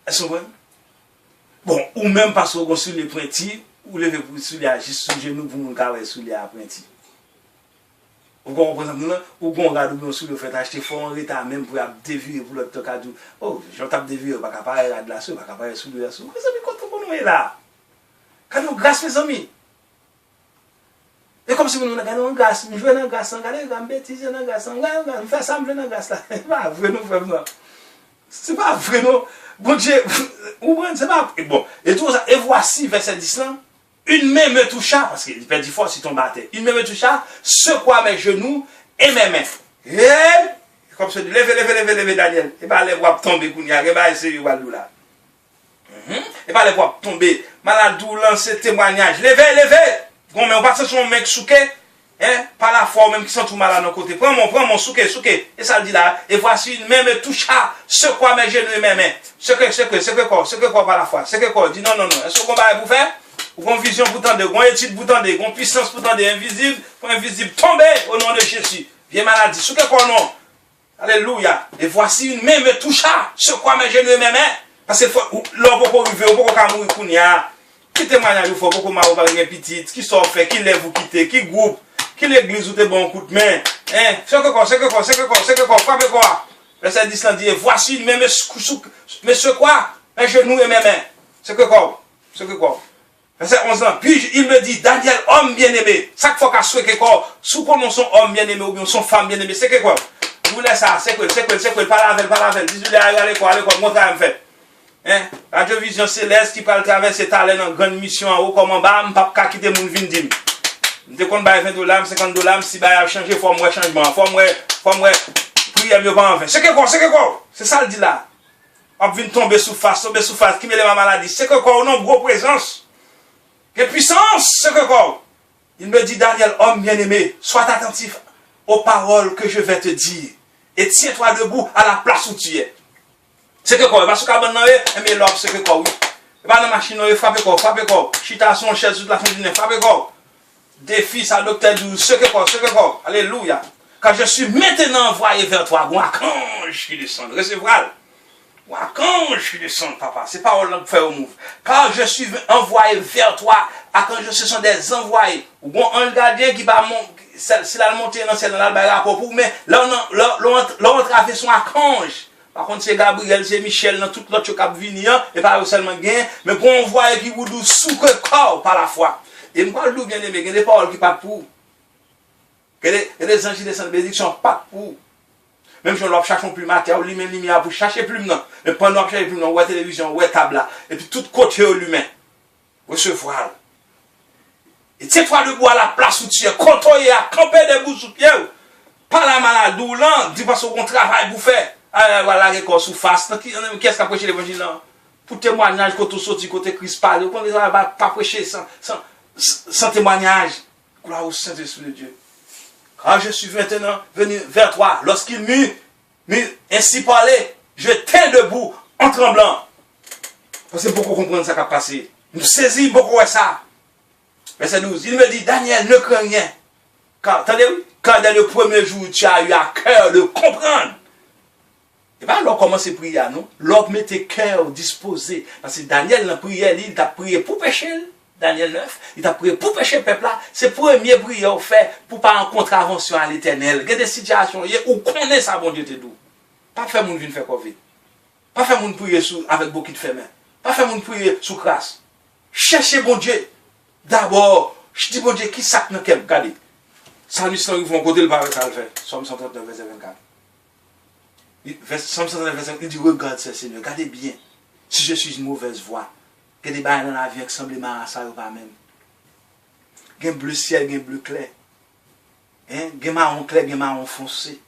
Est-ce que vous comprenez? Bon, ou même parce qu'on sur les pointis, ou lever sur les juste sur genoux pour nous carrer sur les apprentis. Ou qu'on par exemple ou qu'on regarde sur le fait acheter fort en retard même pour dévier pour l'autre cadeau. Oh, j'en tape dévier pas capable de la sur, pas capable sur le sur. Mes amis quand on est là. Quand nous grâce mes amis. Et comme si nous regardons en grâce, nous jouons en grâce, on regarde en bêtise en grâce, on fait ça en grâce là. C'est pas vrai nous frère non. C'est pas vrai non. Bon Dieu, ou c'est pas bon. Et tout ça et voici verset 10 là. Une main me toucha, parce qu'il perd du force, il tombe à terre. Une main me toucha, secoua mes genoux et mes mains. Et, comme ça, levez, Daniel. Et pas les voir tomber, Kounia. Et pas essayer de voir là. Et pas les voir tomber. Maladou, lancer témoignage. Levez. Bon, mais on passe sur mon mec souké. Par la foi, même qui sont tout malades d'un côté. Prends mon souké. Et ça le dit là. Et voici une main me toucha, secoua mes genoux et mes mains. Ce que quoi par la foi? Ce que quoi? Dis non. Est-ce qu'on va vous faire? Ou qu'on vision pour tendre, qu'on étude pour tendre, qu'on puissance pour tendre, invisible, tomber au nom de Jésus. Viens maladie, sous quel quoi non? Alléluia. Et voici une main me toucha. Ce quoi mes genoux et mes mains. Parce que l'on peut pas arriver, on peut pas mourir pour nous. Qui témoignage vous faut beaucoup mal par une petite, qui sort fait, qui lève vous quitter, qui groupe, qui l'église ou te bon coup de main. Hein? C'est que quoi, frappez quoi. Verset 10 dit, voici une main mais ce quoi? Mes genoux et mes mains. C'est que quoi? Verset 11 ans. Puis il me dit, Daniel, homme bien-aimé. Chaque fois qu'à souhaiter quoi, sous qu'on son homme bien-aimé ou bien son femme bien-aimée, c'est que quoi? Je vous laisse ça, c'est quoi, pas la veille. Dis-lui, allez quoi, montre à me faire. Hein? Radio-vision céleste qui parle traverser talent dans grande mission en haut comme en bas, m'pas pas quitter mon vin dim. Dès qu'on baille $20, $50, si baille a changé, faut moi changement, faut moi prier mieux pas en fait. C'est que quoi? C'est ça le dit là. On vient tomber sous face, qui met ma maladie. C'est que quoi? On a une grosse présence. Quelle puissance, c'est que quoi? Il me dit, Daniel, homme bien-aimé, sois attentif aux paroles que je vais te dire et tiens-toi debout à la place où tu es. C'est que quoi? Parce que quand on mais l'homme, c'est que quoi? Oui. Pas dans la machine, frappe quoi? Chita son chaise toute la fin du nez, frappe quoi? Défi, ça, docteur 12, c'est que quoi? Alléluia. Quand je suis maintenant envoyé vers toi, quand je descends, recevra. Quand je descends, papa, c'est pas on fait au move. Quand je suis envoyé vers toi, quand ce sont des envoyés, ou un gardien qui va monter, s'il a monté dans cette rapport pour, mais là, on traverse son archange. Par contre, c'est Gabriel, c'est Michel, dans toute l'autre qui a venu, et pas seulement gain, mais qu'on voit qui vous dit sous que corps par la foi. Et moi, je bien aimé, il y a des paroles qui partent pour. Il y a des anges qui descendent de bénédiction, pas pour. Même si on cherche plus matin, on lui-même lumière pour chercher plus non. Mais pendant que chercher plus non, on voit télévision, on voit table là. Et puis tout côté au l'humain. Recevoir. Et tiens-toi debout à la place où tu es, contrôler à camper debout sous pied. Pas la maladie ou l'an, dis pas qu'on travaille pour faire. Ah, voilà, récord sous face. Qu'est-ce qu'a prêché l'évangile là? Pour témoignage, quand on sortit, côté Christ parle, on ne va pas prêcher sans témoignage. Gloire au Saint-Esprit de Dieu. Quand je suis maintenant venu vers toi, lorsqu'il m'eut ainsi parlé, je t'ai debout en tremblant. Parce que beaucoup comprendre ça qui a passé. Nous saisissons beaucoup de ça. Verset 12, il me dit, Daniel, ne crains rien. Quand dans le premier jour, tu as eu à cœur de comprendre. Et bien, l'on commence à prier, non? L'on met tes cœurs disposés. Parce que Daniel, dans la prière, il t'a prié pour pécher. Daniel 9, il t'a prié pour pécher le peuple là. C'est la première prière fait pour pas en contravention à l'éternel. Il y a des situations où on connaît ça, bon Dieu te dit. Pas faire mon vin faire Covid. Pas faire mon prier avec beaucoup de femmes. Pas faire mon prier sous grâce. Cherchez bon Dieu. D'abord, je dis bon Dieu, qui sac dans quel? Regardez. Salmis, ils vont côté le barré, ça le fait. Somme 139, verset 24. Somme 139, verset 24, il dit, regarde ce Seigneur, regardez bien. Si je suis une mauvaise voie, il y a des bails dans la vie qui semblent à ça ou pas même. Il y a un bleu ciel, il y a un bleu clair. Il y a un marron clair, il y a un marron foncé.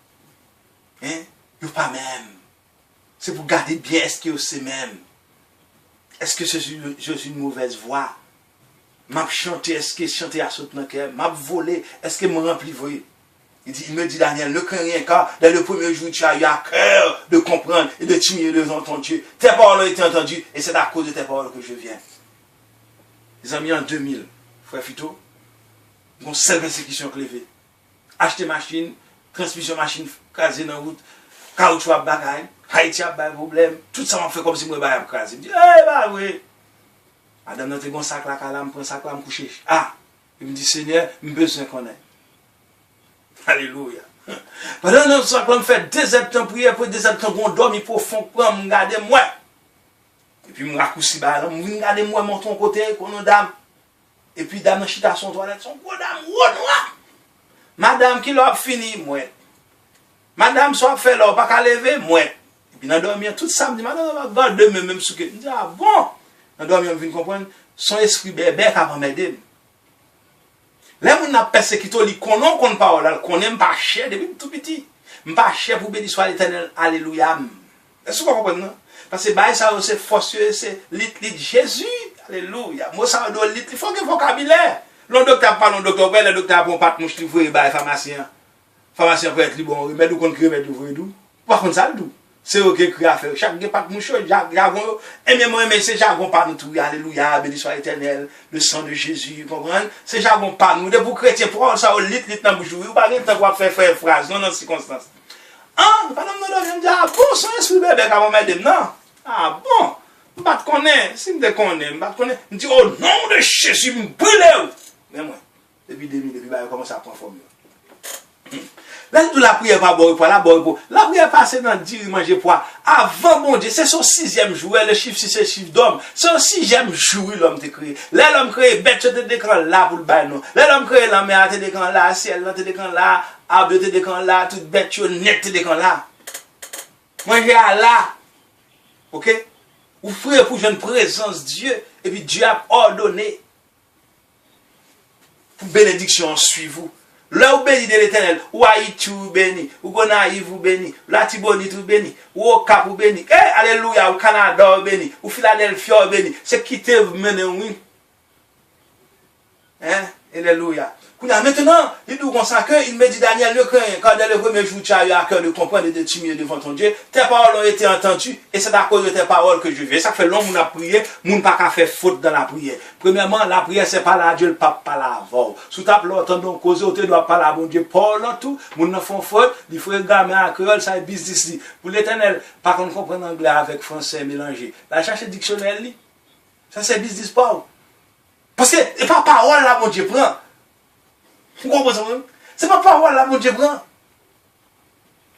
Il n'y a pas même. C'est pour garder bien est-ce que c'est même. Est-ce que je suis une mauvaise voie? M'a chanté, est-ce que chanter à sauter dans le cœur? M'a volé, est-ce que me rempli voyez? Il me dit, Daniel, ne crains rien, car dès le premier jour, tu as eu à cœur de comprendre et de tuer devant ton Dieu. Tes paroles ont été entendues, et c'est à cause de tes paroles que je viens. Les amis, en 2000, frère Fito, une seule persécution clevée. Acheter machine, transmission machine, casée dans la route, caoutchouc à bagaille, Haïti a pas de problème. Tout ça m'a fait comme si moi, je casé. Je me dis, oui. Madame, notre bon sac là, je prends un sac là, je me couche. Ah, il me dit, Seigneur, je me besoin qu'on ait. Alléluia. Pendant que ça me fait 2 heures de temps prier, pour 2 heures de temps qu'on dorme, il faut fond, me garder moi. Et puis, je me raccourcis, je garder moi, mon ton côté, qu'on a dame. Et puis, dame, chita son toilette, son gros dame, noir. Madame qui l'a fini, moi. Madame, soit fait là, pas qu'à lever, moi. Et puis, dans dormir, tout samedi, madame, va garder même ce que. Je dis, ah bon. Dans dormir, je viens comprendre, son esprit bébé qui va m'aider. Là, on a persécuté, on connaît parole, on n'aime pas cher depuis tout petit. On pas cher pour bénir soit l'éternel. Alléluia. Est-ce que vous comprenez? Parce que ça, c'est forcé, c'est lit Jésus. Alléluia. Moi, ça doit lit, il faut que vocabulaire. Le docteur parle, le docteur, le docteur pour pas mouche, il faut y pharmacien. Pharmacien peut être bon, remède ou contre remède, vous voyez d'où? Par contre, ça le doux. C'est ok qui a fait. Chaque pas de mouche, jargon, et même moi, mais c'est jargon pas nous tout. Alléluia, béni soit l'éternel, le sang de Jésus, vous comprenez? C'est jargon pas nous. De vous chrétiens, pour ça, lit dans bouche, vous pas rien de temps pour faire phrase, non, dans circonstance. Ah, pas non, me dit, ah bon, son esprit bébé, quand même, non. Ah bon, je ne connais pas, si je ne connais pas, je dis, au nom de Jésus, je me brûle. Mais moi, depuis 2000, depuis je commence à prendre formule. Là, la prière pas bon pour la prière passe dans 10 manger poids. Avant bon Dieu, c'est son 6e jour, le chiffre 6 c'est le chiffre d'homme. C'est son 6e jour l'homme te créé. Là l'homme créé bête te décran là pour le bail non. Là l'homme créé la mer te décran là, ciel te décran là, arbre te décran là, toute bête net te décran là. Manger à là. OK? Ou frère pour une présence Dieu et puis Dieu a ordonné pour bénédiction suivre vous. Là où béni de l'Éternel, ou Haïti ou béni, ou Gonaïve ou béni, ou Latibonite ou béni, ou au Cap ou béni, alléluia, ou Canada ou béni, ou Philadelphia ou béni, c'est qui te mène oui. Hein? Alléluia. Maintenant, il nous consacre que il me dit Daniel, quand dans le premier jour, tu as eu à cœur de comprendre et de t'humilier devant ton Dieu, tes paroles ont été entendues et c'est à cause de tes paroles que je viens. Ça fait longtemps qu'on a prié, moun pas qu'à faire faute dans la prière. Premièrement, la prière, c'est pas la Dieu, le pape, pas la voix. Sous ta plante, on cause, tu dois pas la bon Dieu, parle tout, moun ne font faute, il faut gamin à créole, ça est business. Pour l'Éternel, par contre, comprendre anglais avec français mélangé. La chercher dictionnaire, ça c'est business pas. Parce que, et pas parole là, mon Dieu, prend. Vous comprenez ça? C'est pas parole là, mon Dieu, prend.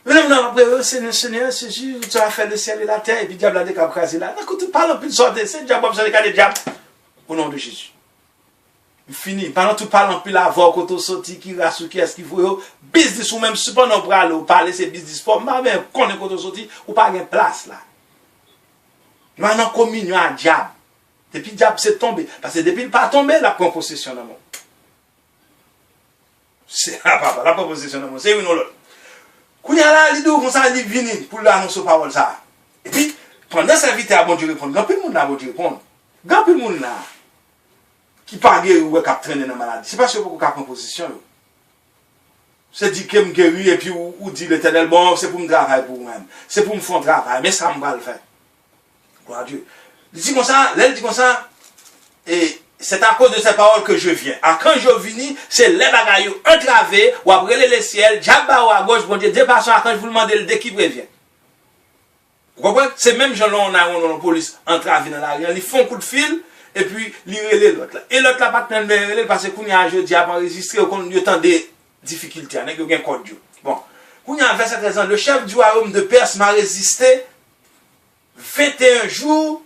Venez dans la prière, Seigneur, Jésus, tu vas faire le ciel et la terre, et puis diable a décapé là. Écoute, tu parles plus de sorte, c'est diable, vous allez garder diable. Au nom de Jésus. Fini. Pendant tout parle en plus la voix, quand on sortit, qui rassure, qui est-ce qu'il faut, business ou même, cependant, pour aller parler, c'est business pour moi, mais quand on sortit, ou pas de place là. Maintenant, communion à diable. Depuis le diable s'est tombé. Parce que depuis le pas tombé, la prend possession de moi. C'est la prend possession de moi. C'est une ou l'autre. Quand il y a là, il dit comme ça, il vient pour l'annoncer parole ça. Et puis, pendant cette invité à bon Dieu répondre, grand peu de monde à bon Dieu répondre. Grand peu de monde là, qui parle guéri ou qui a traîné dans la maladie. C'est pas sûr qu'on prend possession. C'est dit que me guéri et puis ou dit l'Éternel, bon, c'est pour me travailler pour moi-même. C'est pour me faire un travail, mais ça me va le faire. Gloire à Dieu. Il dit comme ça, et c'est à cause de ces paroles que je viens. À quand je viens, c'est les bagailles entravés, ou après les ciels, diable ou à gauche, bon Dieu, dépassons à quand je vous demande dès qui prévient. Vous comprenez? C'est même gens là, on a la police entravé dans la rue, ils font un coup de fil, et puis ils relèvent l'autre là. Et l'autre là, pas de relève, parce que quand il y a un jeu, diable enregistré, il y a des difficultés, il y a un code Dieu. Bon. Quand il y a verset 13 ans, le chef du royaume de Perse m'a résisté 21 jours.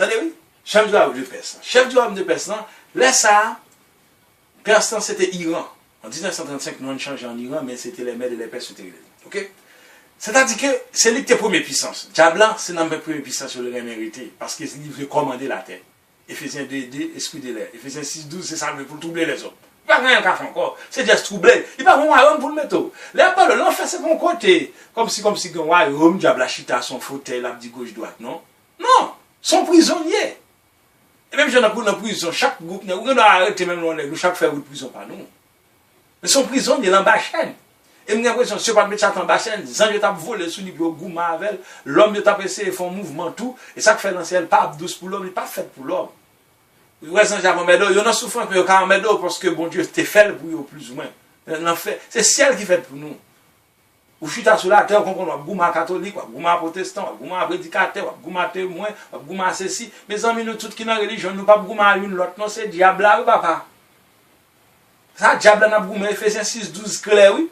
Attendez, oui? Chef du royaume de Perse. Chef du royaume de Perse, là, ça, Perse, c'était Iran. En 1935, nous avons changé en Iran, mais c'était les Mèdes et les Perses. Ok? C'est-à-dire que c'est lui qui est première puissance. Diablan, c'est la première puissance sur le mérité, parce qu'il veut commander la terre. Éphésiens 2, esprit de l'air. Éphésiens 6, 12, c'est ça pour troubler les autres. Il n'y a rien qu'à faire encore. C'est juste troubler. Il n'y a pas un royaume pour le mettre. Là, pas l'enfer, c'est bon côté. Comme si un royaume, diable a chita son fauteuil, la dit gauche-droite, non? Non! Sont prisonniers. Et même j'en ai pour une prison, chaque groupe, on doit arrêter même nous, chaque faire une prison par nous. Mais sont prisonniers dans la chaîne. Et j'ai l'impression, si on ne met pas dans la chaîne, les gens ont volé sous les gouma avec, l'homme a essayé de faire un mouvement tout, et ça fait dans le ciel, pas douce pour l'homme, il n'est pas fait pour l'homme. Il y a souffrance, mais il y a parce que bon Dieu t'es fait pour eux plus ou moins. C'est le ciel qui fait pour nous. Ou chita sur la terre, on comprend, gouma catholique, gouma protestant, gouma prédicateur, gouma témoin, gouma ceci. Mes amis, nous tous qui dans la religion, nous pas gouma une l'autre, non, c'est diable là, papa. Ça, diable n'a gouma, Éphésiens 6, 12, clair, oui.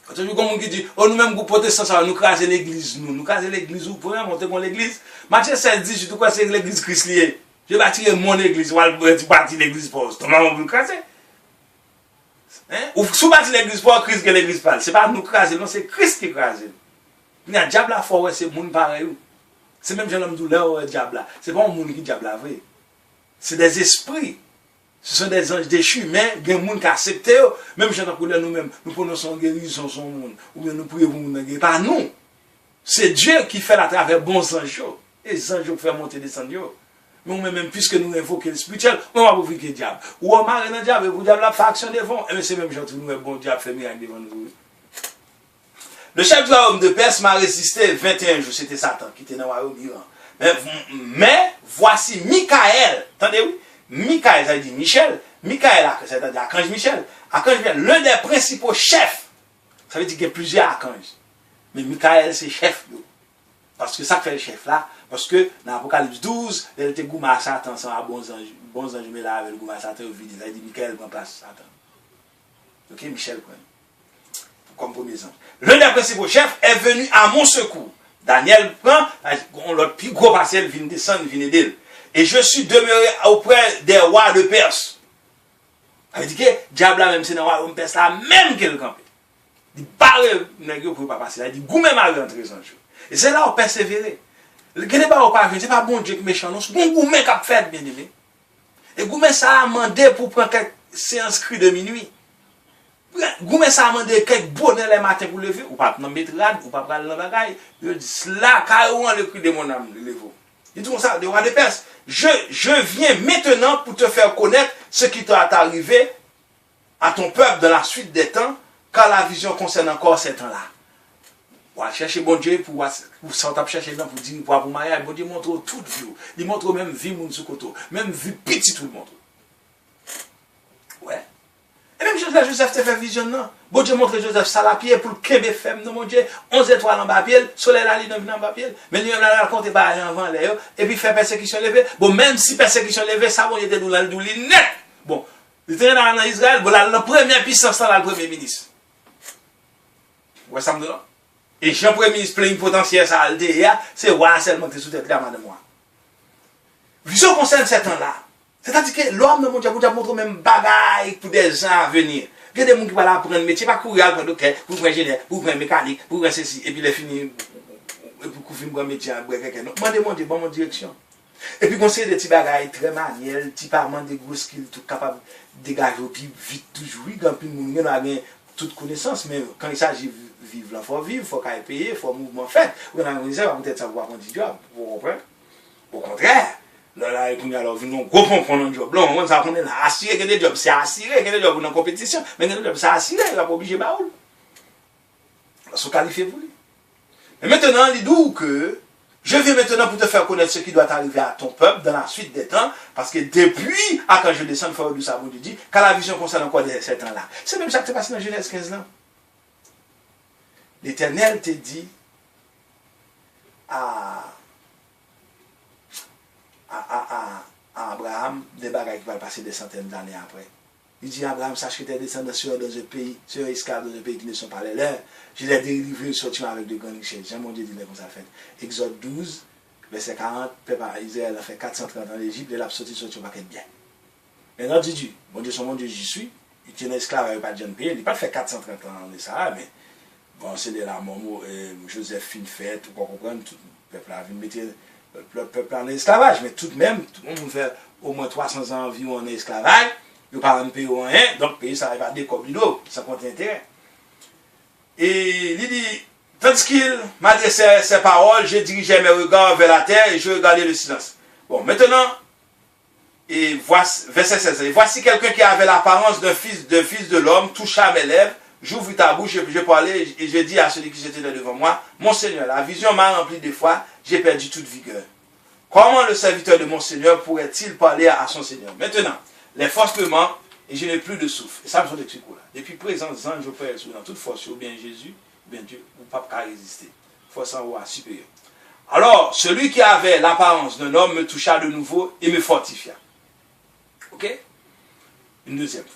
Quand tu vois comme on dit, oh, nous-mêmes, nous protestants, ça, nous craser l'église, nous craser l'église, ou pour monter dans l'église. Matthieu 16 dit, je te crois, c'est l'église Christ liée. Je vais bâtir mon église, ou tu bâtir l'église poste. Comment on veut le craser? Ou sous bâtir l'église pour Christ que l'église parle. Ce n'est pas nous craser, non, c'est Christ qui crase. Il y a diable à forêt, c'est monde pareil. C'est même jeune homme douleur, diable là. Ce n'est pas un monde qui diable là, vrai. C'est des esprits. Ce sont des anges déchus, mais il y a des gens qui acceptent. Même jeune homme nous-mêmes, nous prononçons guérison son monde. Ou bien nous prions pour nous guérir. Pas nous. C'est Dieu qui fait à travers bons anges. Et les anges qui font monter des descendre. Mais même puisque nous invoquons le spirituel, on va vous dire que le diable. Ou on marre dans le diable, vous diable a fait action devant. Et c'est même gentil, nous, un bon diable fait miracle devant nous. Le chef du royaume de Perse m'a résisté 21 jours. C'était Satan qui était dans le royaume d'Iran. Mais voici Michael. Attendez, oui. Michael, ça veut dire Michel. Michael, c'est-à-dire Archange Michel. Archange Michel, l'un des principaux chefs Ça veut dire qu'il y a plusieurs archanges. Mais Michael, c'est chef. Parce que ça fait le chef là. Parce que dans l'Apocalypse 12, il était gouma Satan sans un bons anges, mais là, avec le gouma Satan, il dit Michael prend place Satan. Ok, Michel prend. Comme premier exemple. L'un des principaux chefs est venu à mon secours. Daniel prend, l'autre plus gros parcelle vient descendre, vient d'elle. Et je suis demeuré auprès des rois de Perse. Ça veut dire que diable là même c'est dans roi de Perse là même qu'il campe. Il parle nèg pour pas passer là, il dit goût même à rentrer sans jour. Et c'est là où persévérer. Le gars pas pas c'est pas bon Dieu qui méchant non, c'est bon goût même qu'a fait bien aimé. Et goût même ça a demandé pour prendre quelques séances cri de minuit. Goût même ça a demandé quelques bonheur les matins pour lever ou pas dans métrade ou pas prendre dans bagaille. Il dit là carrément le cri de mon âme lever. Il dit comme ça, le roi de Perse, je viens maintenant pour te faire connaître ce qui t'est arrivé à ton peuple dans la suite des temps, car la vision concerne encore ces temps-là. On va chercher bon Dieu pour chercher pour dire pour mariage, bon Dieu montre toute vie, il montre même vie moun sous côté, même vie petit tout le monde. Ouais. Et même Joseph te fait vision non. Bon Dieu montre Joseph ça la pied pour le kembe femme non mon Dieu, 11 étoiles en bas pied, soleil là dans bas pied. Mais nous on a raconté pas avant là et puis faire persécution levée. Bon même si persécution levée ça bon était dans le net. Bon, il était dans Israël, bon la première puissance là le premier ministre. Ouais ça me donne. Et Jean premier ministre plein potentiel ça alder, c'est roi seulement qui sous tête là de moi. Vision concerne ces temps-là. C'est-à-dire que l'homme, mon Dieu, montre même bagaille pour des gens à venir. Il y a des gens qui vont apprendre un métier, pas courir à prendre pour prendre ingénieur, pour prendre mécanique, pour prendre ceci, et puis les finir, pour finir un métier à quelqu'un. Non, demandez, bon, mon direction. Et puis, conseiller des petits bagailles très manuels, petits parements, des gros skills, tout capable de dégager, puis vite, toujours, quand puis le monde a toute connaissance, mais quand il s'agit de vivre, il faut vivre, il faut qu'il paye, il faut mouvement fait. Ou dans l'organisation, va peut-être savoir qu'on dit job, vous comprenez? Au contraire. Là, il y a un gros pont pour un job. Là, on va assurer que des jobs, c'est assuré que des jobs dans la compétition. Mais des jobs, c'est assuré, il va pas obliger Baoul. Parce qu'on qualifie pour lui. Et maintenant, il dit que je viens maintenant pour te faire connaître ce qui doit arriver à ton peuple dans la suite des temps. Parce que depuis, quand je descends, il faut dire ça, vous dit, quand la vision concerne encore ces temps-là. C'est même ça qui s'est passé dans Genèse 15 ans. L'Éternel te dit à Abraham, des bagages qui vont passer des centaines d'années après. Il dit à Abraham, sache que tes descendants seront dans un pays, seront esclaves dans un pays qui ne sont pas les leurs. Je les délivrer, sortir avec de grandes richesses. J'ai mon Dieu dit comme ça fait. Exode 12, verset 40, peuple Israël a fait 430 ans en Égypte, il a sorti au paquet bien. Maintenant, Dieu, mon Dieu, son mon Dieu, j'y suis. Il tient un esclave avec pas de jeune pays, il n'a pas fait 430 ans en Israël, mais bon, c'est de la Momo, Joséphine fête, pour comprendre, tout le peuple a vu mettre le peuple en esclavage, mais tout de même, tout le monde fait au moins 300 ans environ en esclavage, il n'y a pas un pays ou rien, donc le pays ça va découvrir l'eau, ça compte intérêt. Et il dit, tandis qu'il m'a dit ces paroles, j'ai dirigé mes regards vers la terre et je regardais le silence. Bon, maintenant, et voici, verset 16, voici quelqu'un qui avait l'apparence d'un fils de l'homme, toucha mes lèvres, j'ouvre ta bouche, je parlais et je dis à celui qui était devant moi, mon Seigneur, la vision m'a rempli de foi, j'ai perdu toute vigueur. Comment le serviteur de mon Seigneur pourrait-il parler à son Seigneur? Maintenant, les forces me manquent et je n'ai plus de souffle. Et ça me sont des trucs là. Depuis présent, je peux être dans toute force, ou bien Jésus, ou bien Dieu, ou pas qu'à résister. Force en haut supérieure. Alors, celui qui avait l'apparence d'un homme me toucha de nouveau et me fortifia. Ok? Une deuxième fois.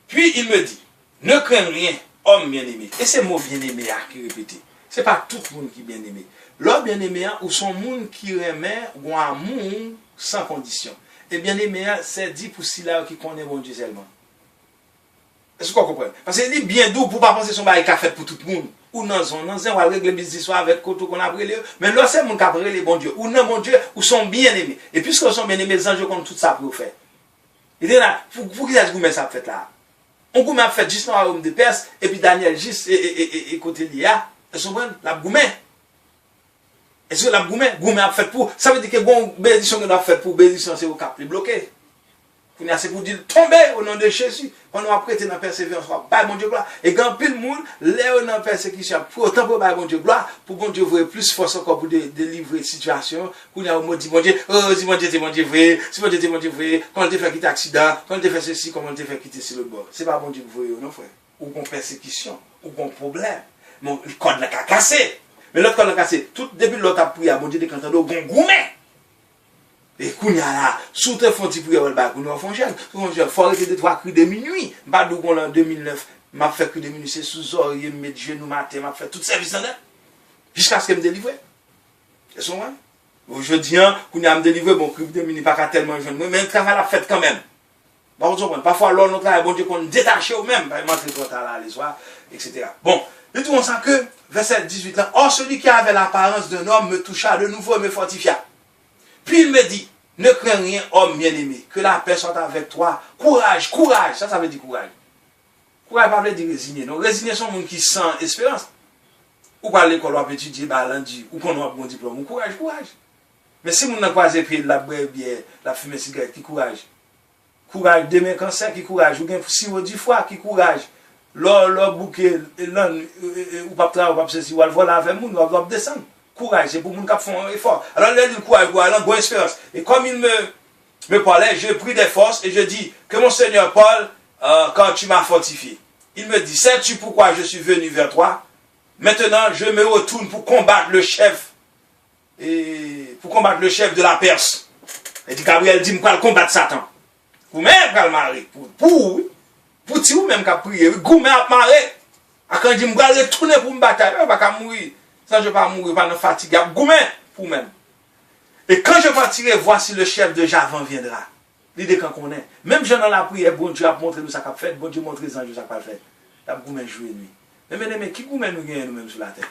Puis il me dit, ne crains rien, homme bien-aimé. Et c'est mot bien-aimé qui répété. Ce n'est pas tout le monde qui est bien-aimé. L'homme bien-aimé, ou son monde qui remet, ou un amour sans condition. Et bien-aimé, c'est dit pour ceux-là qui connaissent mon Dieu seulement. Est-ce que vous comprenez? Parce qu'il dit bien doux pour ne pas penser son bail qu'a fait pour tout le monde. Ou non, on va régler les histoires avec Koto qu'on a brûlé. Mais là, c'est mon qui a brûlé les bons dieux. Ou non, mon Dieu, ou sont bien-aimés. Et puisque sont bien-aimés, les anges comptent tout ça pour faire. Il dit là, pour qui est-ce que vous ça fait là? On goûme a fait juste dans la robe de Perse, et puis Daniel juste et côté l'IA, et son bon, la goumé. Est-ce que la goumé a fait pour, ça veut dire que bon, bénédiction qu'on a fait pour bénédiction, c'est au cap, il bloqué. C'est pour dire tomber au nom de Jésus. On a prêté dans la persévérance, par mon Dieu gloire. Et quand plus le monde, là on a persécution, pour autant pour mon Dieu gloire, pour mon Dieu voir plus force encore pour délivrer la situation. Pour nous dire mon Dieu, oh, si mon Dieu c'est mon Dieu vrai, si mon Dieu vrai, quand on te fait quitter accident, quand on te fait ceci, comment on te fait quitter sur le bord. C'est pas mon Dieu vrai, non frère. ou qu'on persécution, ou qu'on problème. Mon code l'a cassé. Mais l'autre code l'a cassé. Tout depuis l'autre a prié, bon Dieu, quand on a gon goumé. Et kounya là, sous te font ti prier, bah, qu'on a fonctionne. Faut arrêter de trois cris de minuit. Pas d'où qu'on en 2009, m'a fait cri de minuit, c'est sous oreiller, mes genoux matin, m'a fait tout service en jusqu'à ce que me délivre. Et son vrai. Aujourd'hui, qu'on a me délivré, bon, cri de minuit, pas tellement jeune, mais le travail l'a fait quand même. Parfois, l'on notre travail, bon Dieu, qu'on détache au même, bah, m'entrer trop tard là, les soirs, etc. Bon, et tout on sent que, verset 18 ans, or celui qui avait l'apparence d'un homme me toucha de nouveau et me fortifia. Puis il me dit, ne crains rien, homme bien-aimé, que la paix soit avec toi. Courage, courage, ça veut dire courage. Courage, pas veut dire résigner. Non, résigner, c'est un monde qui sent espérance. Ou pas l'école, on peut étudier, bah, lundi, ou qu'on a un bon diplôme, courage, courage. Mais si on a croisé pied de la bière, la fumée cigarette, qui courage. Courage, demain cancer, qui courage. Ou bien si on dit foi, qui courage. L'or bouquet, ou pas travailler, ou pas ceci, ou voilà avec nous, on va descendre. Courage, c'est pour les gens qui font un effort. Alors, il a dit courage, alors, bonne espérance. Et comme il me parlait, je pris des forces et je dis que mon Seigneur Paul, quand tu m'as fortifié, il me dit, sais-tu pourquoi je suis venu vers toi? Maintenant, je me retourne pour combattre le chef, de la Perse. Et dit, Gabriel dit, je vais combattre Satan. Vous-même, vous allez marrer. Pour vous même qui a prié, vous-même à marrer. Quand je dis, je vais retourner pour me battre, je ne vais pas mourir. Ça, je ne vais pas mourir, je ne vais pas fatiguer. Vous-même, pour même. Et quand je partirai, voici le chef de Javan viendra. L'idée qu'on est. Même je dans la prière, bon Dieu a montré nous ça qu'a fait, bon Dieu montre les anges ça qu'a fait. Il a goumé jouer nuit. Mais qui goumé nous gagne nous-mêmes sur la terre?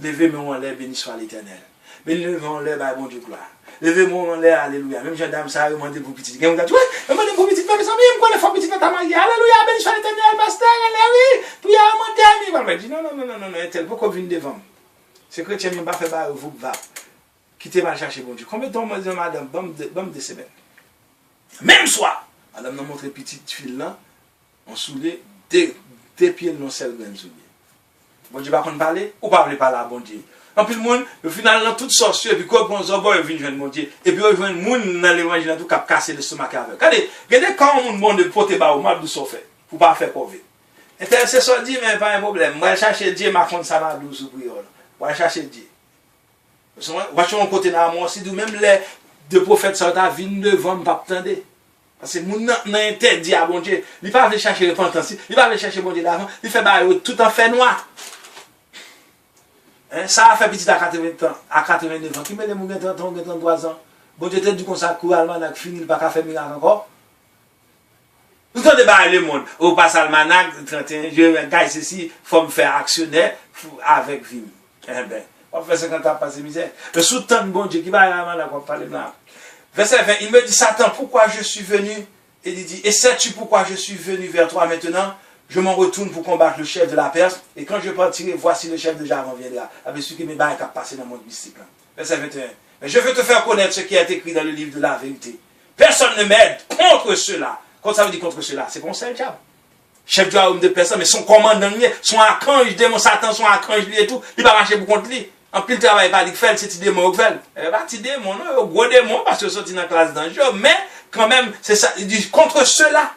Levez-moi en l'air, béni soit l'Éternel. Levez-moi en l'air, bah bon Dieu gloire. Levez-moi en l'air, alléluia. Même gendarme ça a demandé pour petit. Quelqu'un dit, ouais, demandez pour petit, mais ça me connaît fort petit dans ta mariée. Alléluia, béni soit l'Éternel, pasteur, alléluia. Puis à mon ami, il dit non, tel pourquoi venir devant. C'est chrétien même pas fait bah vous va. Quittez mal chercher bon Dieu. Combien de temps madame bam de semaine. Même soir, madame nous montre petite fille là, on soulé des pieds non seul grain soulier. Bon Dieu pas qu'on parler ou pas parler à bon Dieu. En plus le monde, au final dans toute sorcier et puis quoi bon zoboy vient joindre mon Dieu et puis rejoindre monde dans l'évangile tout cap casser le stomac avec. Regardez quand on monde de porter ba ou mal de fait pour pas faire pauvre. Intercesseur dit mais pas un problème. Moi chercher Dieu m'a contre ça m'a douce prière. Moi chercher Dieu. Voici un côté dans moi aussi d'où même les deux prophètes sont à 29 ans pas attendre. Parce que mon n'a interdit à bon Dieu. Il pas aller chercher repentance, il pas aller chercher bon Dieu d'avant, il fait bailler tout en fait noir. Ça a fait petit à 80 ans, à 89 ans. Qui met les mougins 30 ans, 33 ans. Bon Dieu t'a dit qu'on s'accroît almanach fini, il pas qu'à faire miracle encore. Tout le temps débat le monde. Au passe almanach 31 je gars ceci, faut me faire actionnaire avec vie. Eh ben, on fait 50 ans passer misère. Le sous-temps de bon Dieu qui va almanach on parler là. Verset 20, il me dit Satan, pourquoi je suis venu? Et il dit, et sais-tu pourquoi je suis venu vers toi maintenant? Je m'en retourne pour combattre le chef de la Perse, et quand je partirai, voici le chef de Javan viendra. Avec ce que mes bails ont passé dans mon mystique. Verset 21. Mais je veux te faire connaître ce qui est écrit dans le livre de la vérité. Personne ne m'aide contre cela. Quand ça veut dire contre cela, c'est conseil le diable. Chef du royaume de personne, mais son commandant, son archange, démon Satan, son archange, lui et tout, il va marcher pour contre lui. En plus, le travail pas dit que fait, c'est démon que fait. Pas petit démon, non, gros démon, parce que sorti dans la classe d'ange, mais quand même, c'est ça, il dit contre cela.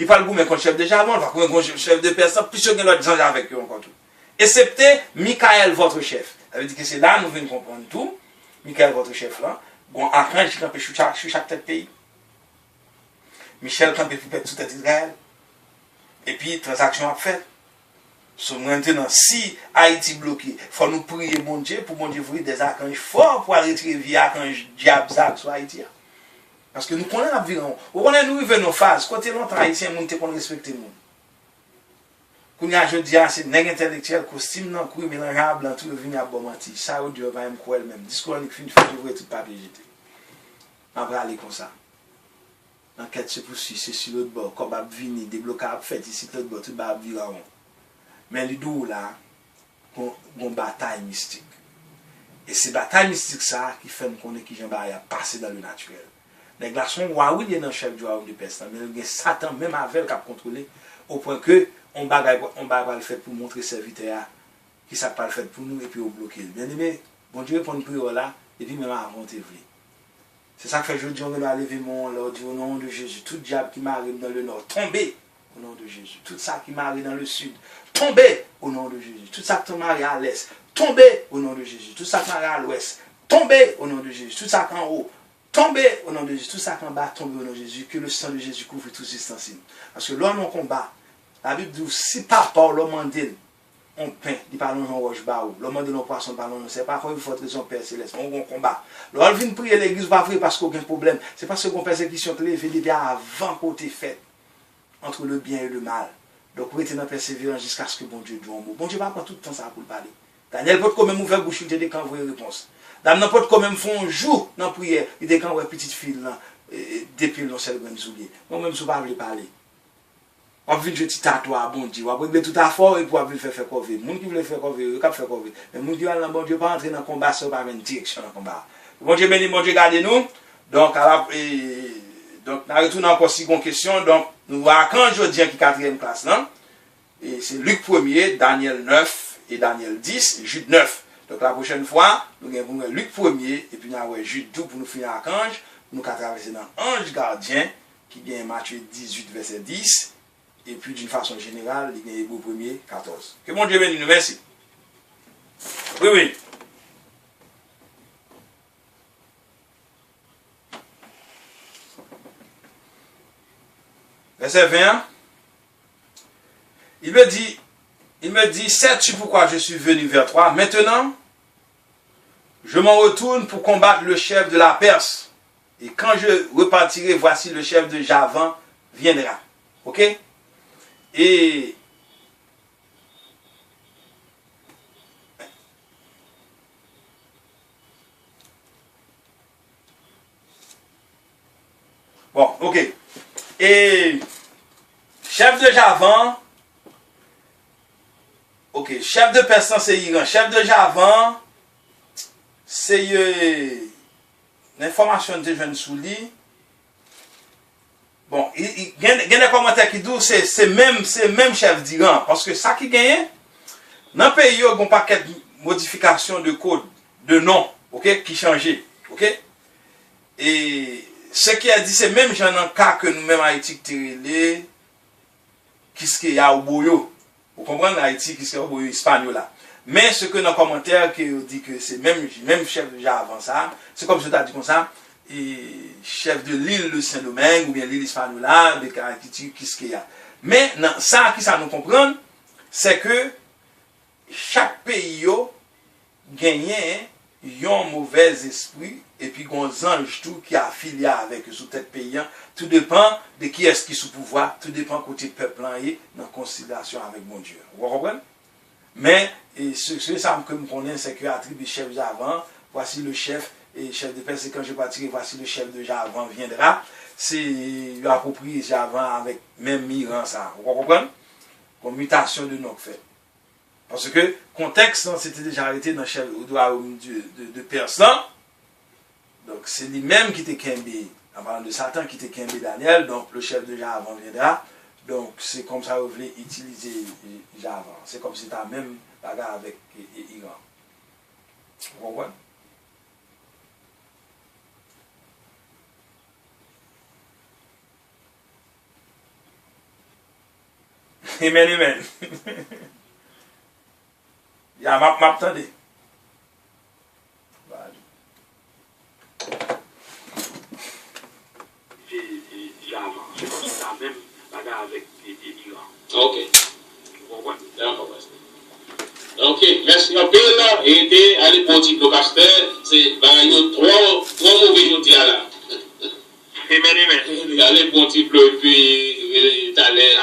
Il parle goût, mais contre chef de Javan, il va contre chef de personne, plus que l'autre gens avec eux encore tout. Excepté Michael, votre chef. Ça veut dire que c'est là, nous venons comprendre tout. Michael, votre chef là, bon, archange qui campé sur chaque tête pays. Michel campé pour tout tête Israël. Et puis, transaction à faire. Maintenant, si Haïti bloqué, il faut nous prier mon Dieu pour mon Dieu ouvrir des archanges forts pour arrêter les archanges diable sur Haïti. Parce que nous connaissons l'environ. Nous connaissons nos phases. Quand il y a longtemps Haïtien, nous devons respecter le monde. Quand il y a je dis, c'est nègre intellectuel, costume, non, couille mélangeable, tout le vin à bon menti. Ça, on doit même quoi elle-même. Discours, on finit de jouer tout papier jeté. On va aller comme ça. L'enquête se poursuit, c'est sur l'autre bord. Comme on vient, débloquer, fait ici, l'autre bord, tout va virer. Mais les deux là, ont une bataille mystique. Et c'est bataille mystique ça qui fait qu'on est qui j'aime passer dans le naturel. Les glaçons, oui, il y a un chef du royaume de Perse, mais il y a Satan même avec qui a contrôlé, au point que on va le faire pour montrer serviteur qui ça pas le fait pour nous et puis on bloquer. Bien aimé, bon Dieu pour une prière là, et puis même avant de c'est ça que fait je dis on va lever mon Lord au nom de Jésus, tout diable qui m'arrive dans le nord, tomber au nom de Jésus. Tout ça qui m'arrive dans le sud, tombez au nom de Jésus. Tout ça qui m'arrive à l'est, tombez au nom de Jésus. Tout ça qui m'arrive à l'ouest, tombez au nom de Jésus. Tout ça qui en haut, tombez au nom de Jésus. Tout ça qui en bas, tombez au nom de Jésus. Que le sang de Jésus couvre tous ces ustensiles. Parce que l'homme en combat, la Bible dit, si pas par l'homme en dit, on peint, il parle en roche baou. L'homme en dit, on poisson, parle on sait pas quoi il faut raison Père Céleste. On combat. L'homme vient prier l'église, pas vrai parce qu'aucun problème. C'est parce qu'on persécution qui est depuis avant côté fait entre le bien et le mal. Donc, vous êtes dans persévérance jusqu'à ce que bon Dieu dise un mot. Bon Dieu va pas tout le temps ça pour le parler. Daniel peut quand même ouvrir bouche, il te dit quand vous avez réponse. Daniel peut quand même faire un jour dans la prière, il dit quand vous avez petite fille là, depuis le seul grand soulier. Moi-même, je ne vais pas parler. On va venir jeter tatouage, bon Dieu. On va prendre tout à fort et pour faire cover. Les gens qui veulent faire cover, ils peuvent faire cover. Mais les gens qui veulent bon Dieu, pas entrer dans le combat, ça va pas une direction dans le combat. Bon Dieu béni, bon Dieu gardez nous. Donc, donc, nous retournons encore si une question. Donc, nous voyons quand je dis qui est 4e classe, non? Et c'est Luc 1er, Daniel 9 et Daniel 10, Jude 9. Donc, la prochaine fois, nous avons Luc 1er et puis nous avons Jude 12 pour nous finir à Ange. Nous allons traverser dans Ange gardien qui vient Matthieu 18, verset 10. Et puis, d'une façon générale, il y a Hébreux 1er, 14. Que mon Dieu bénisse nous, merci. Oui, oui. Verset 20. Il me dit, sais-tu pourquoi je suis venu vers toi? Maintenant, je m'en retourne pour combattre le chef de la Perse. Et quand je repartirai, voici le chef de Javan viendra. Ok? Et bon, ok. Et chef de Javan, ok, chef de Perse c'est Iran, chef de Javan, c'est l'information de jeune Souli. Bon, il y a des commentaires qui disent que c'est même chef d'Iran. Parce que ça qui gagne, dans le pays, il y a un paquet de modifications de code, de nom, ok, qui changeait. Ok? Et ce qui a dit, c'est même genre un cas que nous-mêmes Haïti qui ce qu'il y a au boyo. Vous comprenez Haïti qui ce qu'il y a au boyo espagnol là. Mais ce que dans le commentaire qui dit que c'est même chef déjà avant ça, c'est comme je t'ai dit comme ça. Et chef de l'île de Saint-Domingue ou bien l'île Hispaniola, de caractéristiques, qu'est-ce qu'il y a. Mais ça, qui ça nous comprend, c'est que chaque pays gagne un mauvais esprit et puis un ange tout qui est affilié avec eux sous tête paysan. Tout dépend de qui est-ce qui est sous pouvoir, tout dépend côté peuple et dans considération avec mon Dieu. Vous comprenez? Mais ce que ça me connaît, c'est que attribue chef d'avant, voici le chef. Et chef de Perse, quand je partirai, voici le chef de Javan viendra. C'est approprié Javan avec même Miran, ça. Vous comprenez? Comme mutation de nos faits. Parce que, contexte, c'était déjà arrêté dans le chef de Perse. Donc, c'est lui-même qui était Kembe. En parlant de Satan, qui était Kembe Daniel. Donc, le chef de Javan viendra. Donc, c'est comme ça que vous voulez utiliser Javan. C'est comme si c'était la même bagarre avec Iran. Vous comprenez? Amen, amen. Il y a map attendez. C'est comme ça même bagarre avec Iran. Ok. D'accord. Ok, merci un peu là. Et allez pour le pasteur, c'est trois mauvais jours là. Amen, amen. Allez pour et puis t'allais